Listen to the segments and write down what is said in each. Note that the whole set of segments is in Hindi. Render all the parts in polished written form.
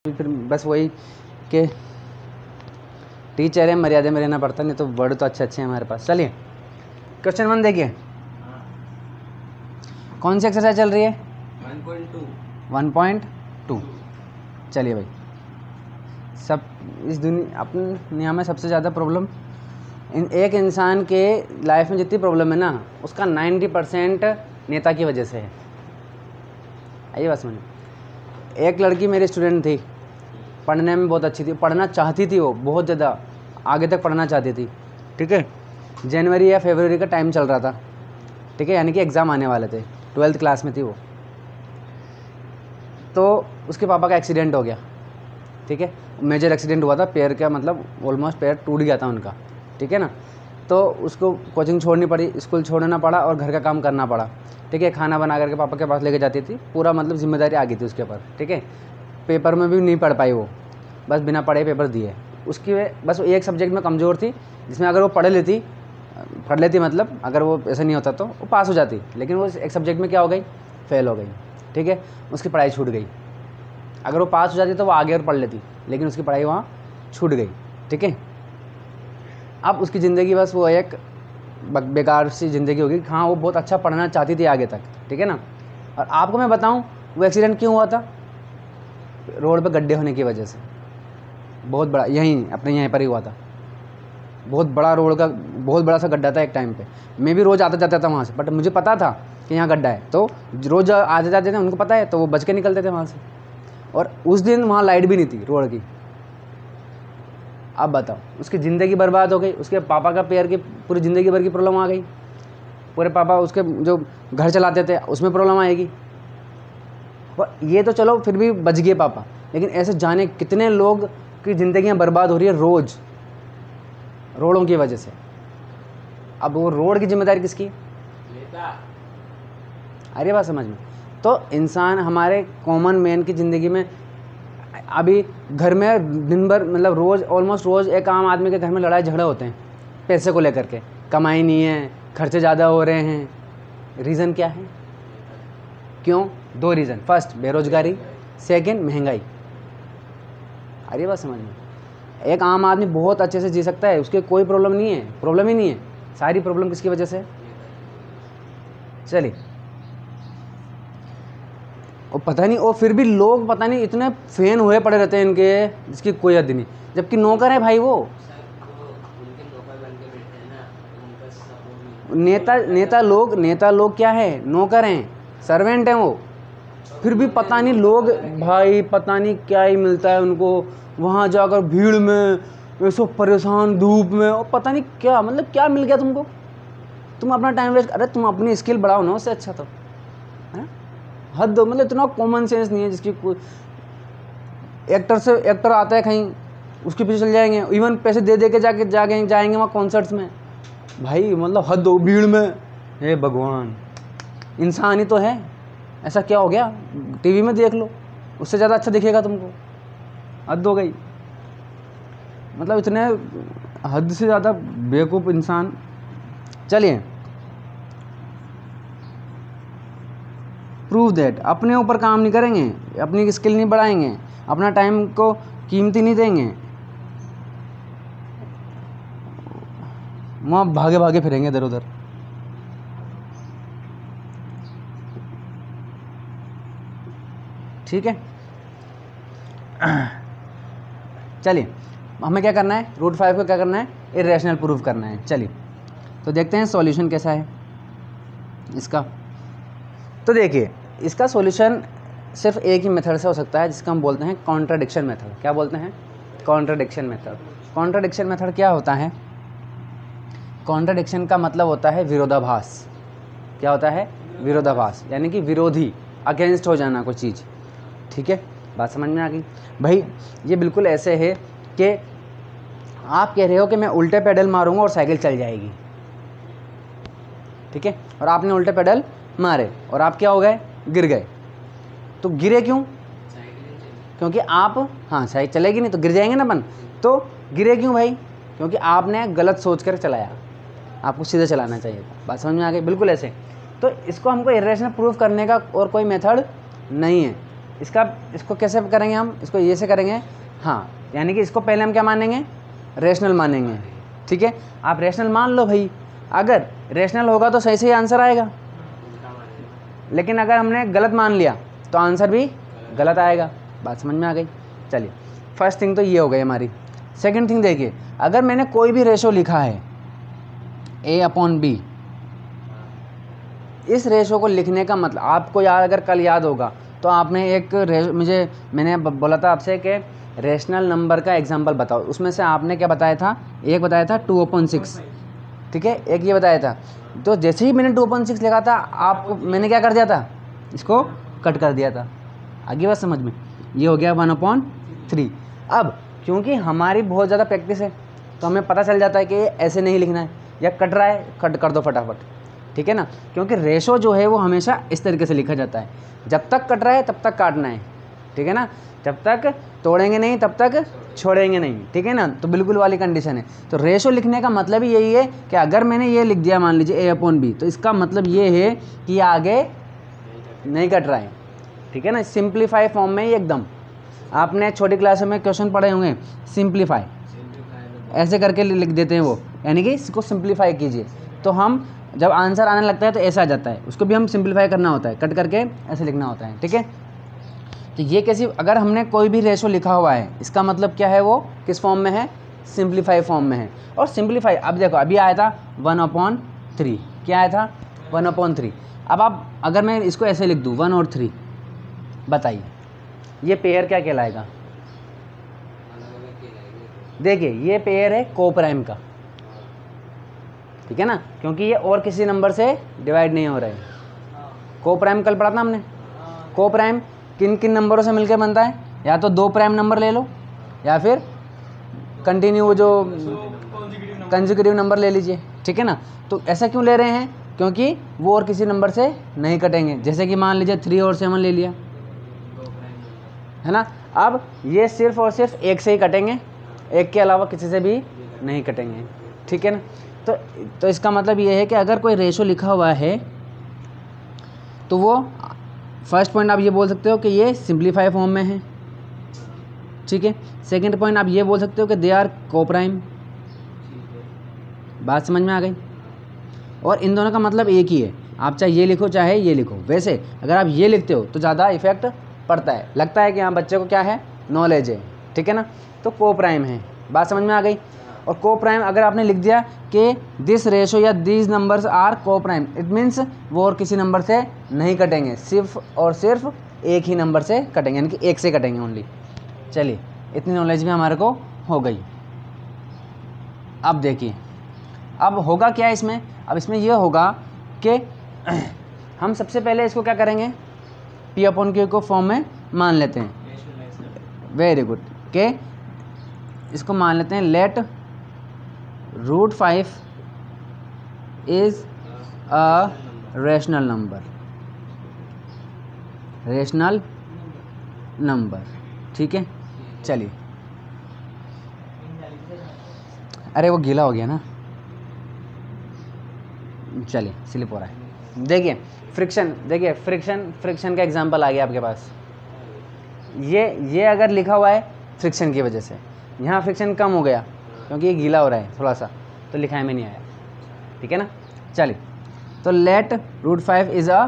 फिर बस वही कि टीचर है, मर्यादा में रहना पड़ता, नहीं तो वर्ड तो अच्छे अच्छे हैं हमारे पास। चलिए क्वेश्चन 1 देखिए, कौन सी एक्सरसाइज चल रही है? 1.2। चलिए भाई, सब इस दुनिया में सबसे ज़्यादा प्रॉब्लम एक इंसान के लाइफ में जितनी प्रॉब्लम है ना, उसका 90% नेता की वजह से है। आइए बात समझिए। एक लड़की मेरी स्टूडेंट थी, पढ़ने में बहुत अच्छी थी, पढ़ना चाहती थी, वो बहुत ज़्यादा आगे तक पढ़ना चाहती थी। ठीक है, जनवरी या फरवरी का टाइम चल रहा था, ठीक है, यानी कि एग्ज़ाम आने वाले थे, 12th क्लास में थी वो। तो उसके पापा का एक्सीडेंट हो गया, ठीक है, मेजर एक्सीडेंट हुआ था, पैर का मतलब ऑलमोस्ट पैर टूट गया था उनका, ठीक है ना। तो उसको कोचिंग छोड़नी पड़ी, स्कूल छोड़ना पड़ा और घर का काम करना पड़ा, ठीक है। खाना बना करके पापा के पास लेके जाती थी, पूरा मतलब जिम्मेदारी आ गई थी उसके ऊपर, ठीक है। पेपर में भी नहीं पढ़ पाई वो, बस बिना पढ़े पेपर दिए। उसकी बस एक सब्जेक्ट में कमज़ोर थी, जिसमें अगर वो पढ़ लेती मतलब अगर वो ऐसा नहीं होता तो वो पास हो जाती, लेकिन वो एक सब्जेक्ट में क्या हो गई, फेल हो गई, ठीक है। उसकी पढ़ाई छूट गई। अगर वो पास हो जाती तो वो आगे और पढ़ लेती, लेकिन उसकी पढ़ाई वहाँ छूट गई, ठीक है। अब उसकी ज़िंदगी बस वो एक बेकार सी ज़िंदगी होगी। हाँ, वो बहुत अच्छा पढ़ना चाहती थी आगे तक, ठीक है ना। और आपको मैं बताऊँ वो एक्सीडेंट क्यों हुआ था? रोड पे गड्ढे होने की वजह से, बहुत बड़ा, यहीं अपने यहीं पर ही हुआ था। बहुत बड़ा रोड का बहुत बड़ा सा गड्ढा था एक टाइम पे। मैं भी रोज़ आता जाता था वहाँ से, बट मुझे पता था कि यहाँ गड्ढा है, तो रोज़ आते जाते थे, उनको पता है, तो वो बच के निकलते थे वहाँ से। और उस दिन वहाँ लाइट भी नहीं थी रोड की। अब बताओ, उसकी ज़िंदगी बर्बाद हो गई, उसके पापा का पैर की पूरी ज़िंदगी भर की प्रॉब्लम आ गई, पूरे पापा उसके जो घर चलाते थे उसमें प्रॉब्लम आएगी। और ये तो चलो फिर भी बच गए पापा, लेकिन ऐसे जाने कितने लोग की ज़िंदगियाँ बर्बाद हो रही है रोज़, रोडों की वजह से। अब वो रोड की जिम्मेदारी किसकी? अरे बात समझ में। तो इंसान हमारे कॉमन मैन की ज़िंदगी में अभी घर में दिन भर मतलब रोज़ ऑलमोस्ट रोज़ एक आम आदमी के घर में लड़ाई झगड़े होते हैं पैसे को लेकर के। कमाई नहीं है, खर्चे ज़्यादा हो रहे हैं। रीज़न क्या है? क्यों? 2 रीज़न। फर्स्ट बेरोजगारी, सेकंड महंगाई। अरे बात समझ में। एक आम आदमी बहुत अच्छे से जी सकता है, उसके कोई प्रॉब्लम नहीं है, प्रॉब्लम ही नहीं है। सारी प्रॉब्लम किसकी वजह से? चलिए, और पता नहीं, और फिर भी लोग पता नहीं इतने फैन हुए पड़े रहते हैं इनके, जिसकी कोई हद नहीं, जबकि नौकर है भाई वो। नेता लोग क्या है? नौकर हैं, सर्वेंट हैं वो। फिर भी पता नहीं लोग भाई, पता नहीं क्या ही मिलता है उनको वहाँ जाकर भीड़ में, ऐसो परेशान धूप में, और पता नहीं क्या, मतलब क्या मिल गया तुमको? तुम अपना टाइम वेस्ट, अरे तुम अपनी स्किल बढ़ाओ ना, उससे अच्छा तो है। हद, मतलब इतना कॉमन सेंस नहीं है जिसकी कोई। एक्टर आता है कहीं, उसके पीछे चल जाएंगे, इवन पैसे दे के जाएंगे वहाँ कॉन्सर्ट्स में। भाई मतलब हद हो, भीड़ में। हे भगवान, इंसान ही तो है, ऐसा क्या हो गया? टीवी में देख लो, उससे ज़्यादा अच्छा दिखेगा तुमको। हद हो गई, मतलब इतने हद से ज़्यादा बेवकूफ़ इंसान। चलिए, प्रूव दैट अपने ऊपर काम नहीं करेंगे, अपनी स्किल नहीं बढ़ाएंगे, अपना टाइम को कीमती नहीं देंगे, वहाँ भागे भागे फिरेंगे इधर उधर। ठीक है, चलिए हमें क्या करना है, रूट 5 को क्या करना है, इरेशनल प्रूव करना है। चलिए तो देखते हैं सॉल्यूशन कैसा है इसका। तो देखिए, इसका सॉल्यूशन सिर्फ एक ही मेथड से हो सकता है, जिसका हम बोलते हैं कॉन्ट्राडिक्शन मेथड। क्या बोलते हैं? Contradiction method. कॉन्ट्राडिक्शन मेथड क्या होता है? कॉन्ट्राडिक्शन का मतलब होता है विरोधाभास। क्या होता है? विरोधाभास, यानी कि विरोधी, अगेंस्ट हो जाना कोई चीज़। ठीक है, बात समझ में आ गई भाई? ये बिल्कुल ऐसे है कि आप कह रहे हो कि मैं उल्टे पेडल मारूंगा और साइकिल चल जाएगी, ठीक है, और आपने उल्टे पेडल मारे और आप क्या हो गए? गिर गए। तो गिरे क्यों? क्योंकि आप, हाँ साइकिल चलेगी नहीं तो गिर जाएंगे ना अपन। तो गिरे क्यों भाई? क्योंकि आपने गलत सोच कर चलाया, आपको सीधे चलाना चाहिए था। बात समझ में आ गई? बिल्कुल ऐसे। तो इसको हमको इरेशनल प्रूफ करने का और कोई मेथड नहीं है। इसको कैसे करेंगे हम, इसको ये से करेंगे, हाँ, यानी कि इसको पहले हम क्या मानेंगे, रेशनल मानेंगे, ठीक है। आप रेशनल मान लो भाई, अगर रेशनल होगा तो सही सही आंसर आएगा, लेकिन अगर हमने गलत मान लिया तो आंसर भी गलत आएगा। बात समझ में आ गई। चलिए, फर्स्ट थिंग तो ये हो गई हमारी। सेकंड थिंग देखिए, अगर मैंने कोई भी रेशो लिखा है A/B, इस रेशो को लिखने का मतलब आपको याद, अगर कल याद होगा तो आपने एक मैंने बोला था आपसे कि रेशनल नंबर का एग्जांपल बताओ, उसमें से आपने क्या बताया था, एक बताया था 2/6, ठीक है, एक ये बताया था। तो जैसे ही मैंने 2/6 लिखा था, आपको मैंने क्या कर दिया था, इसको कट कर दिया था। आगे बात समझ में, ये हो गया 1/3। अब क्योंकि हमारी बहुत ज़्यादा प्रैक्टिस है तो हमें पता चल जाता है कि ऐसे नहीं लिखना है, या कट रहा है कट कर दो फटाफट, ठीक है ना, क्योंकि रेशो जो है वो हमेशा इस तरीके से लिखा जाता है, जब तक कट रहा है तब तक काटना है, ठीक है ना, जब तक तोड़ेंगे नहीं तब तक छोड़ेंगे नहीं, ठीक है ना, तो बिल्कुल वाली कंडीशन है। तो रेशो लिखने का मतलब ही यही है कि अगर मैंने ये लिख दिया मान लीजिए A/B, तो इसका मतलब ये है कि आगे नहीं कट रहा है, ठीक है ना, सिंप्लीफाई फॉर्म में ही एकदम। आपने छोटी क्लास में क्वेश्चन पढ़े होंगे, सिंप्लीफाई ऐसे करके लिख देते हैं वो, यानी कि इसको सिंप्लीफाई कीजिए, तो हम जब आंसर आने लगता है तो ऐसा आ जाता है, उसको भी हम सिंप्लीफाई करना होता है, कट करके ऐसे लिखना होता है, ठीक है। तो ये कैसी, अगर हमने कोई भी रेशो लिखा हुआ है, इसका मतलब क्या है, वो किस फॉर्म में है, सिंप्लीफाई फॉर्म में है। और सिंप्लीफाई, अब देखो अभी आया था 1/3, क्या आया था 1/3। अब आप अगर मैं इसको ऐसे लिख दूँ 1 और 3, बताइए ये पेयर क्या कहलाएगा। देखिए ये पेयर है कोप्राइम का, ठीक है ना, क्योंकि ये और किसी नंबर से डिवाइड नहीं हो रहा है। कोप्राइम कल पढ़ा था हमने, कोप्राइम किन किन नंबरों से मिलकर बनता है, या तो 2 प्राइम नंबर ले लो, या फिर कंटिन्यू जो कंसेक्यूटिव नंबर ले लीजिए, ठीक है ना। तो ऐसा क्यों ले रहे हैं, क्योंकि वो और किसी नंबर से नहीं कटेंगे, जैसे कि मान लीजिए 3 और 7 ले लिया, है ना। अब ये सिर्फ और सिर्फ एक से ही कटेंगे, एक के अलावा किसी से भी नहीं कटेंगे, ठीक है ना। तो इसका मतलब ये है कि अगर कोई रेशो लिखा हुआ है तो वो फर्स्ट पॉइंट आप ये बोल सकते हो कि ये सिंप्लीफाई फॉर्म में है, ठीक है। सेकंड पॉइंट आप ये बोल सकते हो कि दे आर कोप्राइम। बात समझ में आ गई। और इन दोनों का मतलब एक ही है, आप चाहे ये लिखो चाहे ये लिखो। वैसे अगर आप ये लिखते हो तो ज़्यादा इफेक्ट पड़ता है, लगता है कि हाँ बच्चे को क्या है, नॉलेज है, ठीक है ना। तो कोप्राइम है, बात समझ में आ गई। और कोप्राइम अगर आपने लिख दिया कि दिस रेशो या these numbers are coprime, it means वो और किसी नंबर से नहीं कटेंगे, सिर्फ और सिर्फ एक ही नंबर से कटेंगे, यानी कि एक से कटेंगे ओनली। चलिए इतनी नॉलेज भी हमारे को हो गई। अब देखिए अब होगा क्या इसमें, अब इसमें यह होगा कि हम सबसे पहले इसको क्या करेंगे, P/Q को फॉर्म में मान लेते हैं। वेरी गुड, के इसको मान लेते हैं let √5 is a rational number, ठीक है। चलिए, अरे वो गीला हो गया ना, चलिए स्लिप हो रहा है। देखिए फ्रिक्शन का एग्जांपल आ गया आपके पास। ये अगर लिखा हुआ है फ्रिक्शन की वजह से, यहाँ फ्रिक्शन कम हो गया क्योंकि ये गीला हो रहा है थोड़ा सा, तो लिखाई में नहीं आया, ठीक है ना। चलिए, तो लेट √5 इज़ अ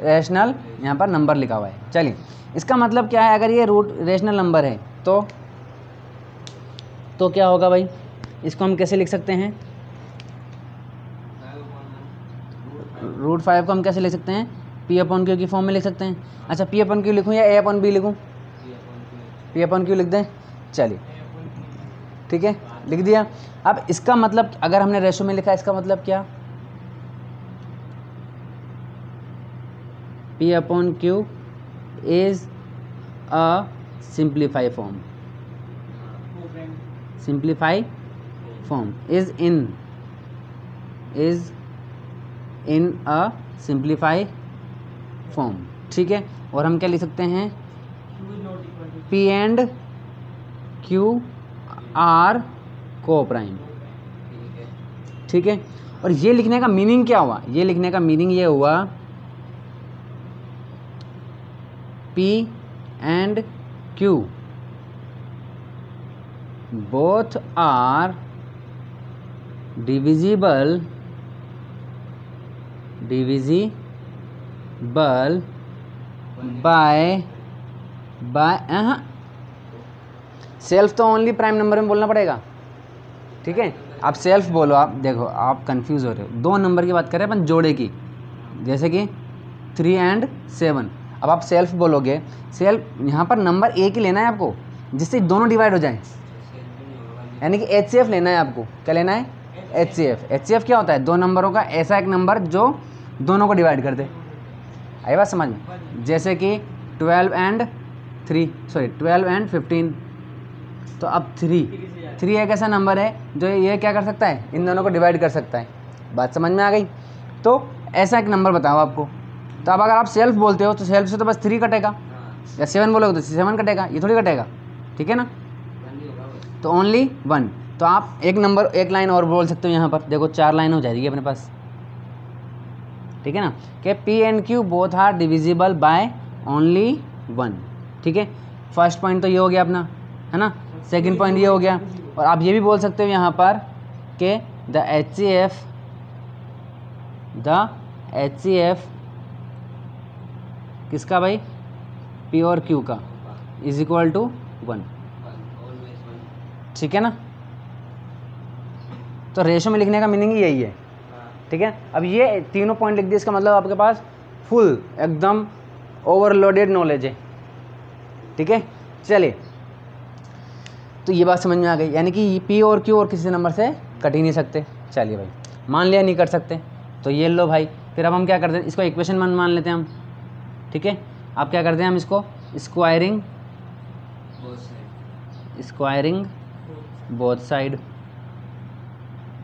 रेशनल, यहाँ पर नंबर लिखा हुआ है। चलिए, इसका मतलब क्या है, अगर ये रेशनल नंबर है तो क्या होगा भाई, इसको हम कैसे लिख सकते हैं, √5 को हम कैसे लिख सकते हैं, P/Q की फॉर्म में लिख सकते हैं। अच्छा, P/Q लिखूँ या A/B लिखूँ, P/Q लिख दें, चलिए ठीक है, लिख दिया। अब इसका मतलब अगर हमने रेशो में लिखा, इसका मतलब क्या, P/Q is a simplify form, is in a simplify form, ठीक है। और हम क्या लिख सकते हैं, P/Q आर कोप्राइम, ठीक है। और ये लिखने का मीनिंग क्या हुआ, ये लिखने का मीनिंग ये हुआ P and Q both are divisible by self तो ओनली प्राइम नंबर में बोलना पड़ेगा, ठीक है। आप सेल्फ बोलो, आप देखो आप कंफ्यूज हो रहे हो। 2 नंबर की बात करें अपन जोड़े की, जैसे कि 3 and 7। अब आप सेल्फ बोलोगे, सेल्फ यहाँ पर नंबर एक ही लेना है आपको जिससे दोनों डिवाइड हो जाए, यानी कि HCF लेना है आपको। क्या लेना है? HCF क्या होता है? 2 नंबरों का ऐसा एक नंबर जो दोनों को डिवाइड कर दे। आई बात समझ में? जैसे कि 12 and 15। तो अब 3 एक ऐसा नंबर है जो ये क्या कर सकता है, इन दोनों को डिवाइड कर सकता है। बात समझ में आ गई? तो ऐसा एक नंबर बताओ आपको। तो अब अगर आप सेल्फ बोलते हो तो सेल्फ से तो बस 3 कटेगा, या 7 बोलोगे तो 7 कटेगा, ये थोड़ी कटेगा, ठीक है ना। तो ओनली 1। तो आप एक नंबर एक लाइन और बोल सकते हो यहाँ पर, देखो 4 लाइन हो जाएगी अपने पास, ठीक है ना। कि P and Q both are divisible by only 1, ठीक है। फर्स्ट पॉइंट तो ये हो गया अपना, है ना। सेकंड पॉइंट ये हो गया। और आप ये भी बोल सकते हो यहाँ पर कि द HCF किसका भाई? P और Q का इज इक्वल टू 1, ठीक है ना। तो रेशो में लिखने का मीनिंग ही यही है, ठीक है। अब ये तीनों पॉइंट लिख दिए, इसका मतलब आपके पास फुल एकदम ओवरलोडेड नॉलेज है, ठीक है। चलिए, तो ये बात समझ में आ गई, यानी कि P और Q और किसी नंबर से कट ही नहीं सकते। चलिए भाई, मान लिया नहीं कर सकते, तो ये लो भाई। फिर अब हम क्या करते हैं, इसको इक्वेशन मान लेते हैं हम, ठीक है। अब क्या करते हैं, हम इसको स्क्वायरिंग बोथ साइड,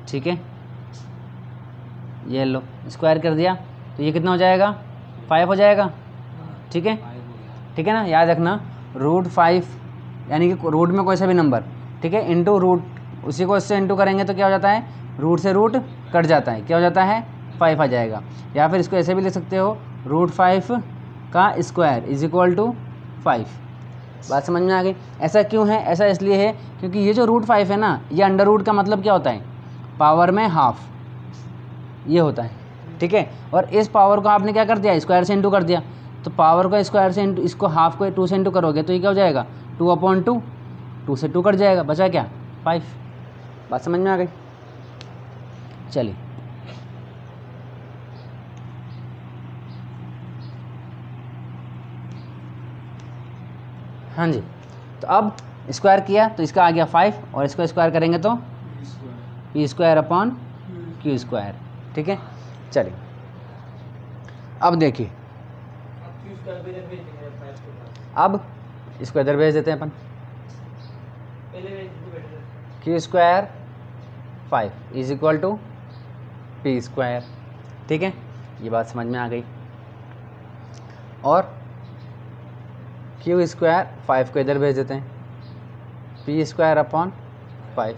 ठीक है। ये लो स्क्वायर कर दिया, तो ये कितना हो जाएगा? 5 हो जाएगा, ठीक है, ठीक है ना। याद रखना √5 यानी कि रूट में कोई सा भी नंबर, ठीक है, इंटू रूट, उसी को इससे इंटू करेंगे तो क्या हो जाता है, रूट से रूट कट जाता है, क्या हो जाता है, 5 आ जाएगा। या फिर इसको ऐसे भी लिख सकते हो, √5 का स्क्वायर इज इक्वल टू 5। बात समझ में आ गई? ऐसा क्यों है? ऐसा इसलिए है क्योंकि ये जो √5 है ना, ये अंडर रूट का मतलब क्या होता है, पावर में हाफ, ये होता है, ठीक है। और इस पावर को आपने क्या कर दिया, स्क्वायर से इंटू कर दिया। तो पावर को स्क्वायर से इंटू, इसको हाफ को 2 से इंटू करोगे तो ये क्या हो जाएगा, 2/2, 2 से 2 कट जाएगा, बचा क्या, 5। बात समझ में आ गई? चलिए, हाँ जी। तो अब स्क्वायर किया तो इसका आ गया 5, और इसको स्क्वायर करेंगे तो P²/Q², ठीक है। चलिए, अब देखिए, अब इसको इधर भेज देते हैं अपन। Q²5 is equal to P², ठीक है। ये बात समझ में आ गई। और Q²5 को इधर भेज देते हैं, P²/5,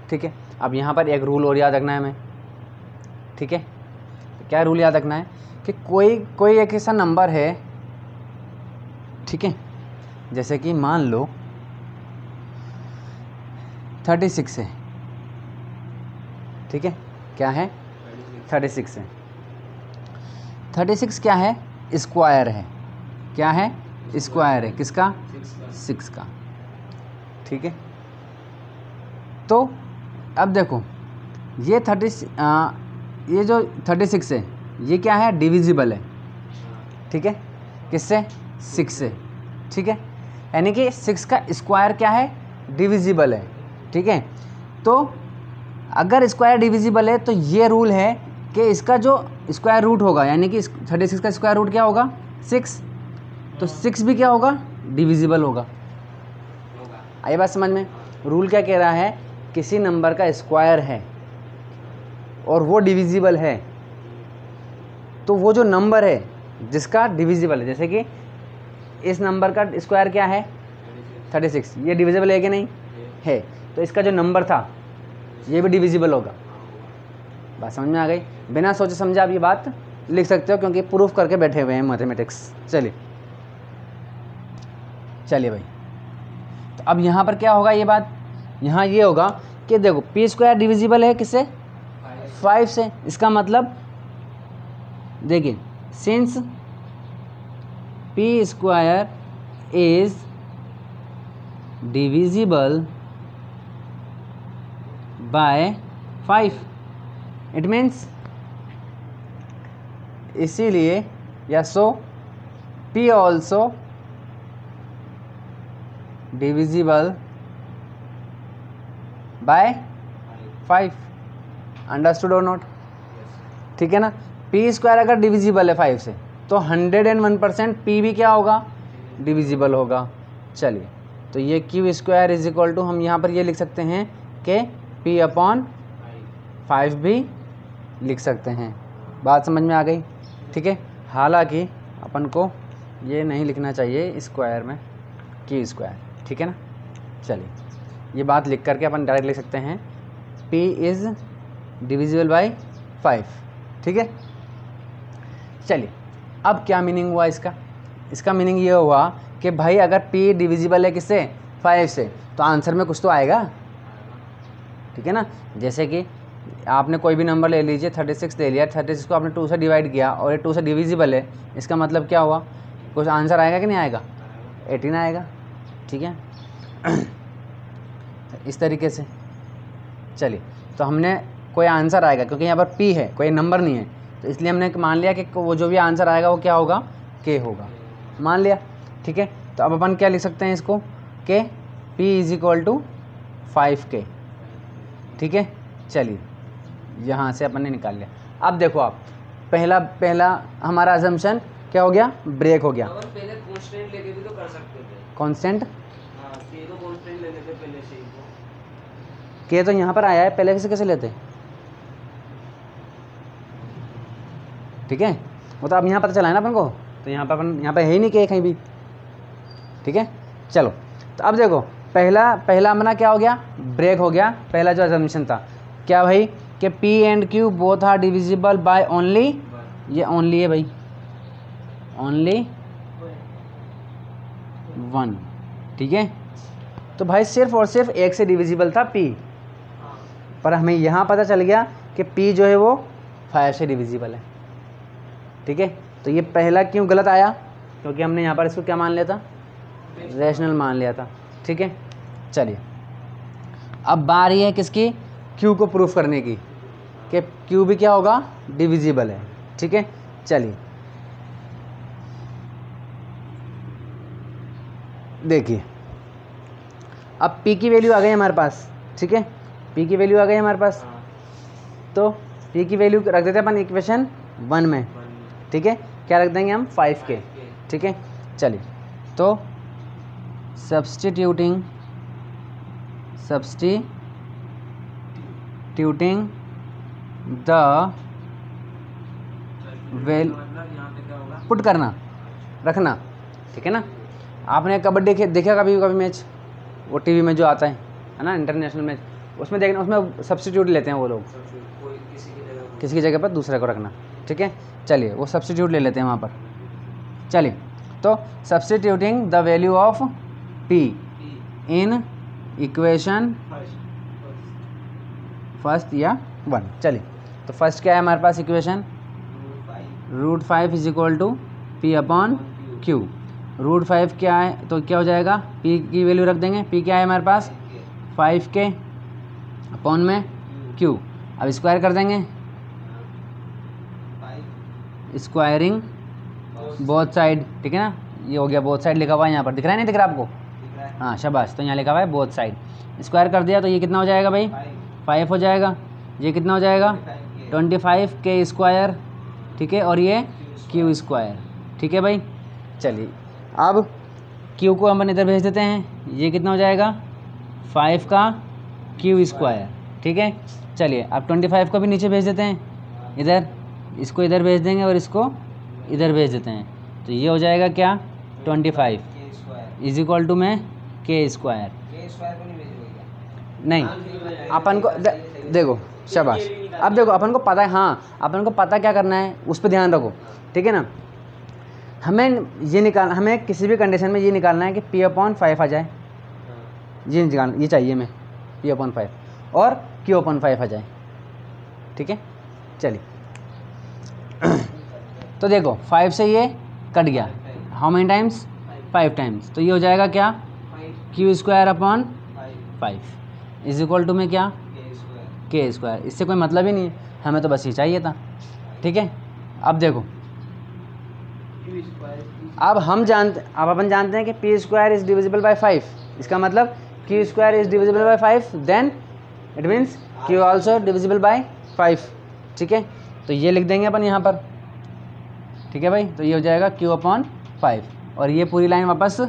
ठीक है। अब यहाँ पर एक रूल और याद रखना है हमें, ठीक है। क्या रूल याद रखना है कि कोई एक ऐसा नंबर है, ठीक है, जैसे कि मान लो 36 है, ठीक है। क्या है, 36 है। 36 क्या है, स्क्वायर है। क्या है, स्क्वायर है किसका, 6 का, ठीक है। तो अब देखो ये ये जो 36 है ये क्या है, डिविजिबल है, ठीक है, किससे, 6 से, ठीक है। यानी कि 6 का स्क्वायर क्या है, डिविजिबल है, ठीक है। तो अगर स्क्वायर डिविजिबल है तो ये रूल है कि इसका जो स्क्वायर रूट होगा, यानी कि 36 का स्क्वायर रूट क्या होगा, 6, तो 6 भी क्या होगा, डिविजिबल होगा। आई बात समझ में? रूल क्या कह रहा है, किसी नंबर का स्क्वायर है और वो डिविजिबल है, तो वो जो नंबर है जिसका डिविजिबल है, जैसे कि इस नंबर का स्क्वायर क्या है, 36, ये डिविजिबल है कि नहीं है, तो इसका जो नंबर था ये भी डिविजिबल होगा। बात समझ में आ गई? बिना सोचे समझे आप ये बात लिख सकते हो, क्योंकि प्रूफ करके बैठे हुए हैं मैथमेटिक्स। चलिए, चलिए भाई, तो अब यहाँ पर क्या होगा, ये बात यहाँ ये होगा कि देखो पी स्क्वायर डिविजिबल है किससे, 5 से। इसका मतलब देखिए, since P square is divisible by 5, it means इसीलिए या so P also divisible by 5। Understood or not? ठीक है ना। पी स्क्वायर अगर डिविजिबल है 5 से तो 101% पी भी क्या होगा, डिविजिबल होगा। चलिए, तो ये Q square is equal to, हम यहाँ पर ये लिख सकते हैं कि पी अपॉन 5 भी लिख सकते हैं। बात समझ में आ गई? ठीक है। हालांकि अपन को ये नहीं लिखना चाहिए स्क्वायर में, क्यू स्क्वायर, ठीक है ना। चलिए, ये बात लिख करके अपन डायरेक्ट लिख सकते हैं P इज़ डिविजिबल बाय 5, ठीक है। चलिए, अब क्या मीनिंग हुआ इसका? इसका मीनिंग ये हुआ कि भाई अगर P डिविजिबल है किससे, 5 से, तो आंसर में कुछ तो आएगा, ठीक है ना। जैसे कि आपने कोई भी नंबर ले लीजिए, 36 ले लिया, 36 को आपने 2 से डिवाइड किया और ये 2 से डिविजिबल है, इसका मतलब क्या हुआ, कुछ आंसर आएगा कि नहीं आएगा, 18 आएगा, ठीक है। इस तरीके से। चलिए, तो हमने कोई आंसर आएगा क्योंकि यहाँ पर P है, कोई नंबर नहीं है, तो इसलिए हमने मान लिया कि वो जो भी आंसर आएगा वो क्या होगा, K होगा, मान लिया, ठीक है। तो अब अपन क्या लिख सकते हैं इसको, कि P is equal to 5K, ठीक है। चलिए, यहाँ से अपन ने निकाल लिया। अब देखो आप, पहला हमारा अजम्पशन क्या हो गया, ब्रेक हो गया। और पहले कांस्टेंट लेके भी तो कर सकते थे। कांस्टेंट, हाँ, ये तो कांस्टेंट ले लेते पहले से ही को। के तो यहाँ पर आया है, पहले से कैसे लेते, ठीक है। वो तो अब यहाँ पता चला है ना अपन को, तो यहाँ पर अपन, यहाँ पे है ही नहीं के कहीं भी, ठीक है। चलो, तो अब देखो, पहला अपना क्या हो गया, ब्रेक हो गया। पहला जो अजम्पशन था क्या भाई, कि P and Q both are divisible by only, ये ओनली है भाई, ओनली 1, ठीक है। तो भाई सिर्फ और सिर्फ एक से डिविजिबल था P, पर हमें यहाँ पता चल गया कि P जो है वो 5 से डिविजिबल है, ठीक है। तो ये पहला क्यों गलत आया, क्योंकि हमने यहाँ पर इसको क्या मान लिया था, रैशनल मान लिया था, ठीक है। चलिए, अब बारी है किसकी, Q को प्रूफ करने की, कि Q भी क्या होगा, डिविजिबल है, ठीक है। चलिए, देखिए, अब P की वैल्यू आ गई हमारे पास, ठीक है। P की वैल्यू आ गई हमारे पास, तो P की वैल्यू रख देते हैं अपन इक्वेशन 1 में, ठीक है। क्या रख देंगे हम, 5K, ठीक है। चलिए, तो सब्स्टिट्यूटिंग द वेल, पुट करना, रखना, ठीक है ना। आपने कबड्डी देखा कभी मैच, वो टीवी में जो आता है ना, इंटरनेशनल मैच, उसमें देखना, उसमें सब्स्टिट्यूट लेते हैं वो लोग, किसी की जगह पर दूसरे को रखना, ठीक है। चलिए, वो सब्स्टिट्यूट ले लेते हैं वहाँ पर। चलिए, तो substituting the value of P in equation first या 1। चलिए, तो फर्स्ट क्या है हमारे पास equation, √5 is equal to P upon Q। √5 क्या है, तो क्या हो जाएगा, P की वैल्यू रख देंगे, P क्या है हमारे पास, 5K अपॉन में Q। अब स्क्वायर कर देंगे, स्क्वायरिंग बोथ साइड, ठीक है ना। ये हो गया, बोथ साइड लिखा हुआ है यहाँ पर, दिख रहा है नहीं दिख रहा आपको, हाँ शाबाश। तो यहाँ लिखा हुआ है बोथ साइड, स्क्वायर कर दिया तो ये कितना हो जाएगा भाई, 5 हो जाएगा। ये कितना हो जाएगा, 25K स्क्वायर, ठीक है, और ये Q स्क्वायर, ठीक है भाई। चलिए, अब Q को हम इधर भेज देते हैं, ये कितना हो जाएगा, 5 का Q स्क्वायर, ठीक है। चलिए, अब 25 को भी नीचे भेज देते हैं इधर, इसको इधर भेज देंगे और इसको इधर भेज देते हैं, तो ये हो जाएगा क्या, 25 इज इक्वल टू में K स्क्वायर। नहीं, अपन को देखो, शाबाश। अब देखो, अपन को पता है, हाँ अपन को पता क्या करना है, उस पर ध्यान रखो, ठीक है ना। हमें किसी भी कंडीशन में ये निकालना है कि P/5 आ जाए, हाँ। ये चाहिए हमें P/5 और Q/5 आ जाए। ठीक है, चलिए तो देखो 5 से ये कट गया, हाउ मेनी टाइम्स, 5 टाइम्स, तो ये हो जाएगा क्या, Q²/5 इज इक्वल टू में क्या, K²। इससे कोई मतलब ही नहीं है, हमें तो बस ये चाहिए था। ठीक है, अब देखो, अब अपन जानते हैं कि P² इज डिविजिबल बाय 5, इसका मतलब Q² is divisible by 5, then it means Q also divisible by 5। ठीक है, तो ये लिख देंगे अपन यहाँ पर। ठीक है भाई, तो ये हो जाएगा Q/5 और ये पूरी लाइन वापस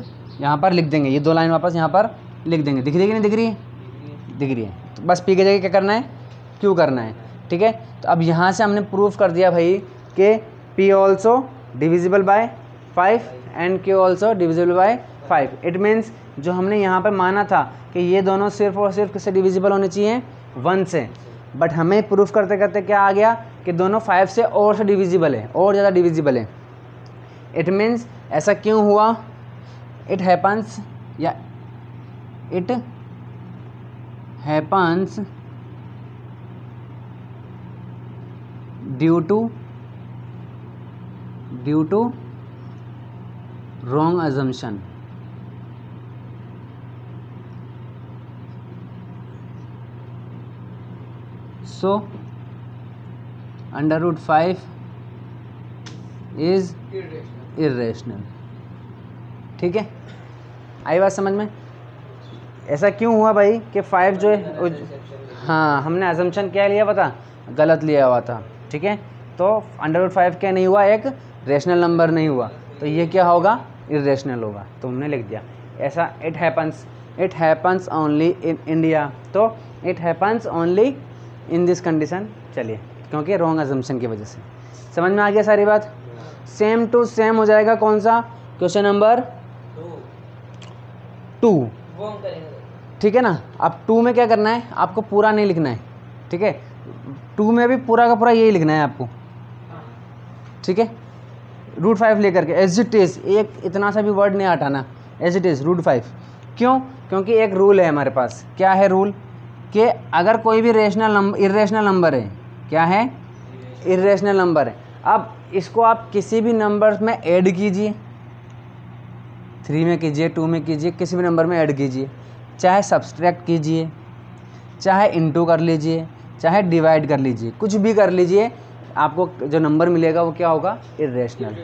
यहाँ पर लिख देंगे, ये 2 लाइन वापस यहाँ पर लिख देंगे। दिख रही है कि नहीं दिख रही है, दिख रही है। तो बस P की जगह क्या करना है, Q करना है। ठीक है, तो अब यहाँ से हमने प्रूफ कर दिया भाई कि P also divisible by 5 and Q also divisible by 5। It means जो हमने यहाँ पर माना था कि ये दोनों सिर्फ और सिर्फ किससे डिविजिबल होने चाहिए, 1 से, बट हमें प्रूफ करते करते क्या आ गया कि दोनों 5 से और से डिविजिबल है, और ज़्यादा डिविजिबल है। इट मीन्स ऐसा क्यों हुआ, it happens due to wrong assumption। So √5 is irrational। ठीक है, आई बात समझ में। ऐसा क्यों हुआ भाई कि 5 जो है, हाँ हमने assumption क्या लिया पता, गलत लिया हुआ था। ठीक है, तो √5 क्या नहीं हुआ, एक रेशनल नंबर नहीं हुआ, तो ये क्या होगा, इरेशनल होगा। तो हमने लिख दिया ऐसा, it happens only in India, तो it happens only in this condition. चलिए, क्योंकि रॉन्ग अजम्पशन की वजह से। समझ में आ गया सारी बात। सेम टू सेम हो जाएगा कौन सा, क्वेश्चन नंबर 2। ठीक है ना, अब 2 में क्या करना है, आपको पूरा नहीं लिखना है। ठीक है, 2 में भी पूरा का पूरा यही लिखना है आपको। ठीक है, √5 लेकर के एज इट इज, एक इतना सा भी वर्ड नहीं हटाना, एज इट इज √5। क्यों, क्योंकि एक रूल है हमारे पास। क्या है रूल, कि अगर कोई भी इरेशनल नंबर है, क्या है, इरेशनल नंबर है, अब इसको आप किसी भी नंबर में ऐड कीजिए, 3 में कीजिए, 2 में कीजिए, किसी भी नंबर में ऐड कीजिए, चाहे सब्सट्रैक्ट कीजिए, चाहे इनटू कर लीजिए, चाहे डिवाइड कर लीजिए, कुछ भी कर लीजिए, आपको जो नंबर मिलेगा वो क्या होगा, इरेशनल।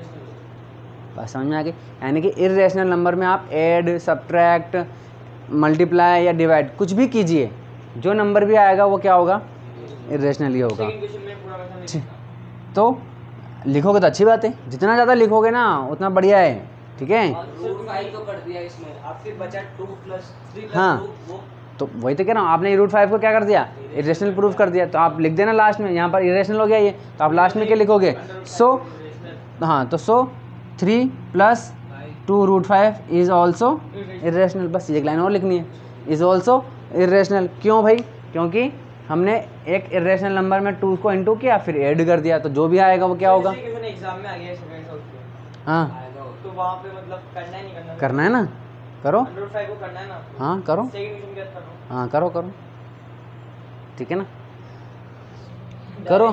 बात समझ में आ गई। यानी कि इरेशनल नंबर में आप ऐड, सब्ट्रैक्ट, मल्टीप्लाई या डिवाइड कुछ भी कीजिए, जो नंबर भी आएगा वो क्या होगा, इरेशनल ही होगा। तो लिखोगे तो अच्छी बात है, जितना ज़्यादा लिखोगे ना उतना बढ़िया है। ठीक है, √5 तो कर दिया इसमें, अब फिर बचा 2 + 3 + हाँ, 2 वो तो वही तो कह रहा हूँ, आपने √5 को क्या कर दिया, इरेशनल प्रूफ कर दिया, तो आप लिख देना लास्ट में, यहाँ पर इरेशनल हो गया ये, तो आप लास्ट में क्या लिखोगे, हाँ, तो 3 + 2 √5 इज ऑल्सो इरेशनल। बस एक लाइन और लिखनी है, इज ऑल्सो इरेशनल। क्यों भाई, क्योंकि हमने एक इरेशनल नंबर में 2 को इनटू किया, फिर ऐड कर दिया, तो जो भी आएगा वो क्या होगा। एग्जाम में आ गया सेकंड हाउस हाँ, तो वहाँ पे मतलब करना है, नहीं करना, करना है ना, करो, √5 को करना है ना, हाँ करो, सेकंड क्वेश्चन क्या करो, हाँ करो करो, ठीक है ना, करो,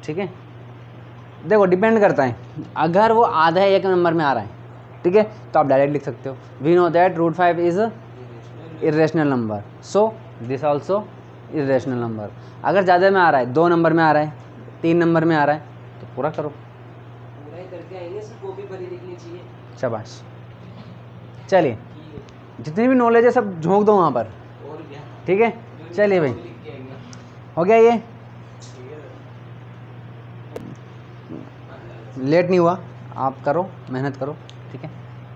ठीक है। देखो डिपेंड करता है, अगर वो आधा एक नंबर में आ रहा है, ठीक है, तो आप डायरेक्ट लिख सकते हो, we know that √5 is irrational number, so this also irrational number. अगर ज़्यादा में आ रहा है, 2 नंबर में आ रहा है, 3 नंबर में आ रहा है, तो पूरा करो, पूरा ही करके आएंगे, सिर्फ कॉपी पर ही लिखनी चाहिए। शाबाश। चलिए, जितनी भी नॉलेज है सब झोंक दो वहाँ पर, और क्या, ठीक है। चलिए भाई, लिख के आएंगे। हो गया ये, लेट नहीं हुआ, आप करो, मेहनत करो, ठीक है।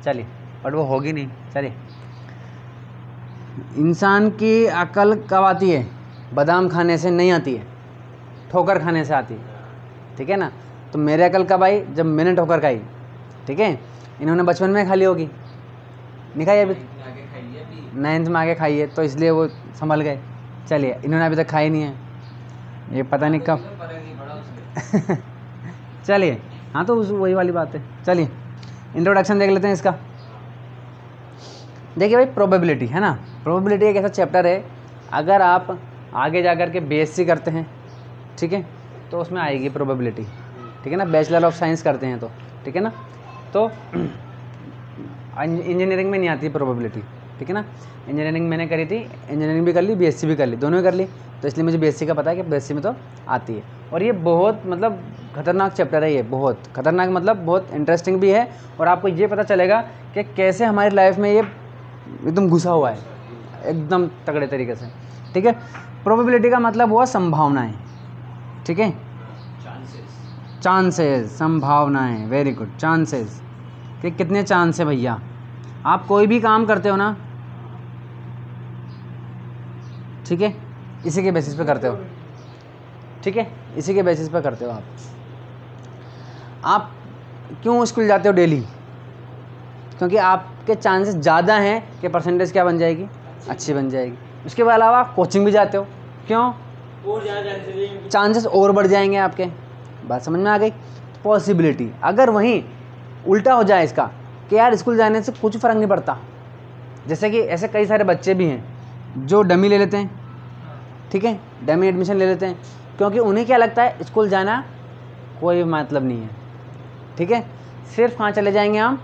चलिए, बट वो होगी नहीं। चलिए, इंसान की अकल कब आती है, बादाम खाने से नहीं आती है, ठोकर खाने से आती है, ठीक है ना। तो मेरे अकल कब आई, जब मैंने ठोकर खाई, ठीक है। इन्होंने बचपन में खा ली होगी, नहीं खाई अभी, 9th में आगे खाई है, तो इसलिए वो संभल गए। चलिए, इन्होंने अभी तक खाई नहीं है, ये पता नहीं कब। चलिए, हाँ तो वही वाली बात है। चलिए इंट्रोडक्शन देख लेते हैं इसका। देखिए भाई प्रोबेबिलिटी है ना, प्रोबेबिलिटी एक ऐसा चैप्टर है, अगर आप आगे जा कर के बीएससी करते हैं, ठीक है, तो उसमें आएगी प्रोबेबिलिटी, ठीक है ना, बैचलर ऑफ साइंस करते हैं तो, ठीक है ना, तो इंजीनियरिंग में नहीं आती प्रोबेबिलिटी, ठीक है ना। इंजीनियरिंग मैंने करी थी, इंजीनियरिंग भी कर ली, बीएससी भी कर ली, दोनों ही कर ली, तो इसलिए मुझे बीएससी का पता है कि बीएससी में तो आती है। और ये बहुत मतलब खतरनाक चैप्टर है, ये बहुत खतरनाक मतलब बहुत इंटरेस्टिंग भी है, और आपको ये पता चलेगा कि कैसे हमारी लाइफ में ये एकदम घुसा हुआ है एकदम तगड़े तरीके से, ठीक है। प्रोबेबिलिटी का मतलब हुआ संभावनाएं, ठीक है, चांसेस, संभावनाएं, वेरी गुड, चांसेस, कि कितने चांस है भैया। आप कोई भी काम करते हो ना, ठीक है, इसी के बेसिस पे करते हो, ठीक है, इसी के बेसिस पे करते हो आप क्यों स्कूल जाते हो डेली? क्योंकि आपके चांसेस ज़्यादा हैं कि परसेंटेज क्या बन जाएगी, अच्छी बन जाएगी। उसके अलावा आप कोचिंग भी जाते हो, क्यों? और ज़्यादा चांसेस और बढ़ जाएंगे आपके। बात समझ में आ गई? पॉसिबिलिटी। अगर वहीं उल्टा हो जाए इसका कि यार स्कूल जाने से कुछ फ़र्क नहीं पड़ता, जैसे कि ऐसे कई सारे बच्चे भी हैं जो डमी ले लेते हैं, ठीक है, डमी एडमिशन ले लेते हैं, क्योंकि उन्हें क्या लगता है स्कूल जाना कोई मतलब नहीं है, ठीक है, सिर्फ कहाँ चले जाएंगे हम,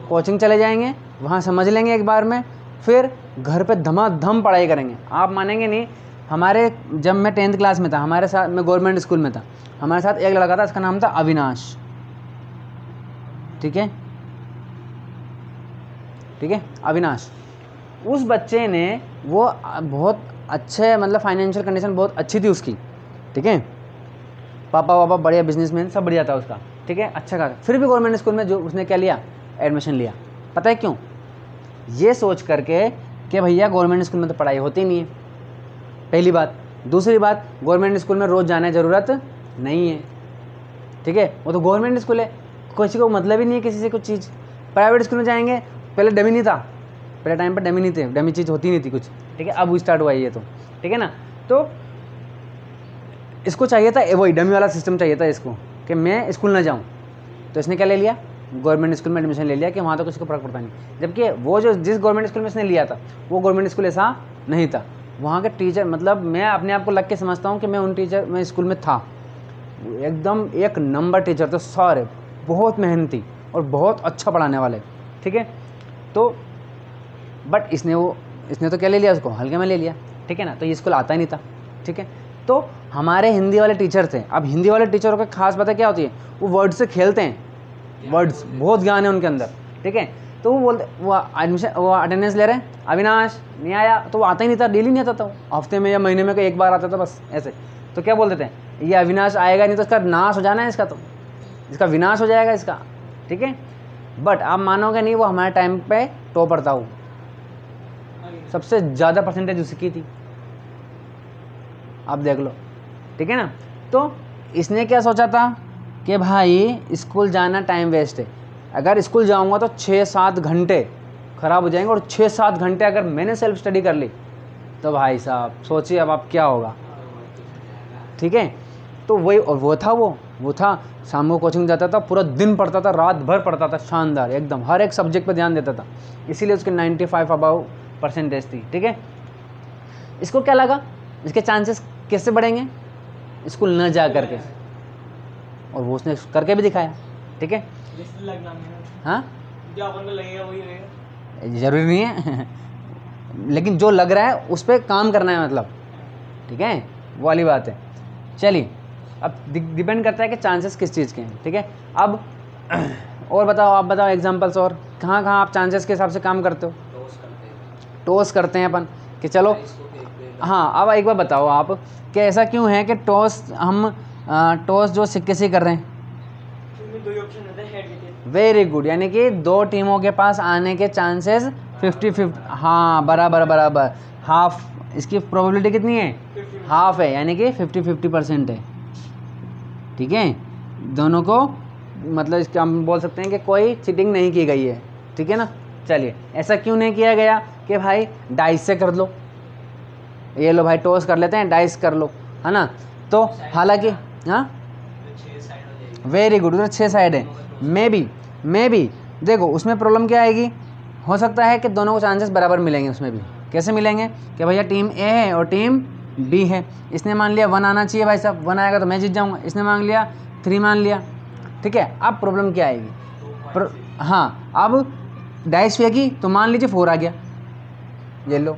कोचिंग चले जाएंगे, वहाँ समझ लेंगे एक बार में, फिर घर पे धमाधम पढ़ाई करेंगे। आप मानेंगे नहीं, हमारे जब मैं 10th क्लास में था, हमारे साथ, मैं गवर्नमेंट स्कूल में था, हमारे साथ एक लड़का था, इसका नाम था अविनाश, ठीक है, ठीक है, अविनाश। उस बच्चे ने, वो बहुत अच्छे मतलब फाइनेंशियल कंडीशन बहुत अच्छी थी उसकी, ठीक है, पापा वापा बढ़िया बिजनेसमैन, सब बढ़िया था उसका, ठीक है, अच्छा खासा, फिर भी गवर्नमेंट स्कूल में जो उसने क्या लिया, एडमिशन लिया। पता है क्यों? ये सोच करके कि भैया गवर्नमेंट स्कूल में तो पढ़ाई होती नहीं है, पहली बात। दूसरी बात, गवर्नमेंट स्कूल में रोज़ जाने की ज़रूरत नहीं है, ठीक है, वो तो गवर्नमेंट स्कूल है, किसी को मतलब ही नहीं है किसी से कुछ चीज़। प्राइवेट स्कूल में जाएंगे, पहले डमी नहीं था, पहले टाइम पर डमी नहीं थे, डमी चीज़ होती नहीं थी कुछ, ठीक है, अब स्टार्ट हुआ ये तो, ठीक है ना। तो इसको चाहिए था वही डमी वाला सिस्टम चाहिए था इसको, कि मैं स्कूल ना जाऊँ, तो इसने क्या ले लिया, गवर्नमेंट स्कूल में एडमिशन ले लिया, कि वहाँ तो किसी को फर्क पड़ता नहीं। जबकि वो जो जिस गवर्नमेंट स्कूल में इसने लिया था, वो गवर्नमेंट स्कूल ऐसा नहीं था। वहाँ के टीचर, मतलब मैं अपने आप को लग के समझता हूँ कि मैं स्कूल में था, एकदम एक नंबर टीचर थे सारे, बहुत मेहनती और बहुत अच्छा पढ़ाने वाले, ठीक है। तो बट इसने तो क्या ले लिया, उसको हल्के में ले लिया, ठीक है ना, तो ये स्कूल आता ही नहीं था, ठीक है। तो हमारे हिंदी वाले टीचर थे, अब हिंदी वाले टीचरों का खास पता क्या होती है, वो वर्ड से खेलते हैं, वर्ड्स, बहुत ज्ञान है उनके अंदर, ठीक है। तो वो बोलते, वो अटेंडेंस ले रहे हैं, अविनाश नहीं आया, तो वो आता ही नहीं था, डेली नहीं आता था, हफ्ते में या महीने में एक बार आता था बस ऐसे। तो क्या बोलते थे, ये अविनाश आएगा नहीं तो इसका नाश हो जाना है, इसका तो इसका विनाश हो जाएगा इसका, ठीक है। बट आप मानोगे नहीं, वो हमारे टाइम पे टॉपर था, वो सबसे ज़्यादा परसेंटेज उसकी थी, आप देख लो, ठीक है ना। तो इसने क्या सोचा था कि भाई स्कूल जाना टाइम वेस्ट है, अगर स्कूल जाऊंगा तो 6-7 घंटे ख़राब हो जाएंगे, और 6-7 घंटे अगर मैंने सेल्फ स्टडी कर ली तो भाई साहब सोचिए अब आप क्या होगा, ठीक है। तो वही, और वो था शाम को कोचिंग जाता था, पूरा दिन पढ़ता था, रात भर पढ़ता था, शानदार एकदम, हर एक सब्जेक्ट पे ध्यान देता था, इसीलिए उसके 95 अबाव परसेंटेज थी, ठीक है। इसको क्या लगा, इसके चांसेस कैसे बढ़ेंगे स्कूल न जा करके, और वो उसने करके भी दिखाया, ठीक है। हाँ, जो अपन को लगेगा वही रहेगा, जरूरी नहीं है लेकिन जो लग रहा है उस पर काम करना है, मतलब, ठीक है, वो वाली बात है। चलिए, अब डिपेंड करता है कि चांसेस किस चीज़ के हैं, ठीक है। अब और बताओ, आप बताओ एग्जांपल्स, और कहाँ आप चांसेस के हिसाब से काम करते हो? टॉस करते हैं अपन, कि चलो, हाँ। अब एक बार बताओ आप कि ऐसा क्यों है कि टॉस जो सिक्के से कर रहे हैं, दो ही ऑप्शन होते हैं, हेड विकेट। वेरी गुड, यानी कि 2 टीमों के पास आने के चांसेस 50-50, हाँ, बराबर, हाफ, इसकी प्रोबेबिलिटी कितनी है, हाफ है, यानी कि 50-50% है, ठीक है। दोनों को मतलब इसका हम बोल सकते हैं कि कोई चीटिंग नहीं की गई है, ठीक है ना। चलिए, ऐसा क्यों नहीं किया गया कि भाई डाइस से कर लो, ये लो भाई टॉस कर लेते हैं, डाइस कर लो, है ना। तो हालांकि, हाँ, वेरी गुड, उधर 6 साइड है। मे बी देखो उसमें प्रॉब्लम क्या आएगी, हो सकता है कि दोनों को चांसेस बराबर मिलेंगे। उसमें भी कैसे मिलेंगे कि भैया टीम ए है और टीम बी है। इसने मान लिया 1 आना चाहिए भाई साहब, 1 आएगा तो मैं जीत जाऊंगा। इसने मान लिया 3 मान लिया, ठीक है। अब प्रॉब्लम क्या आएगी, हाँ अब डाइस फेंकी तो मान लीजिए 4 आ गया, ये लो,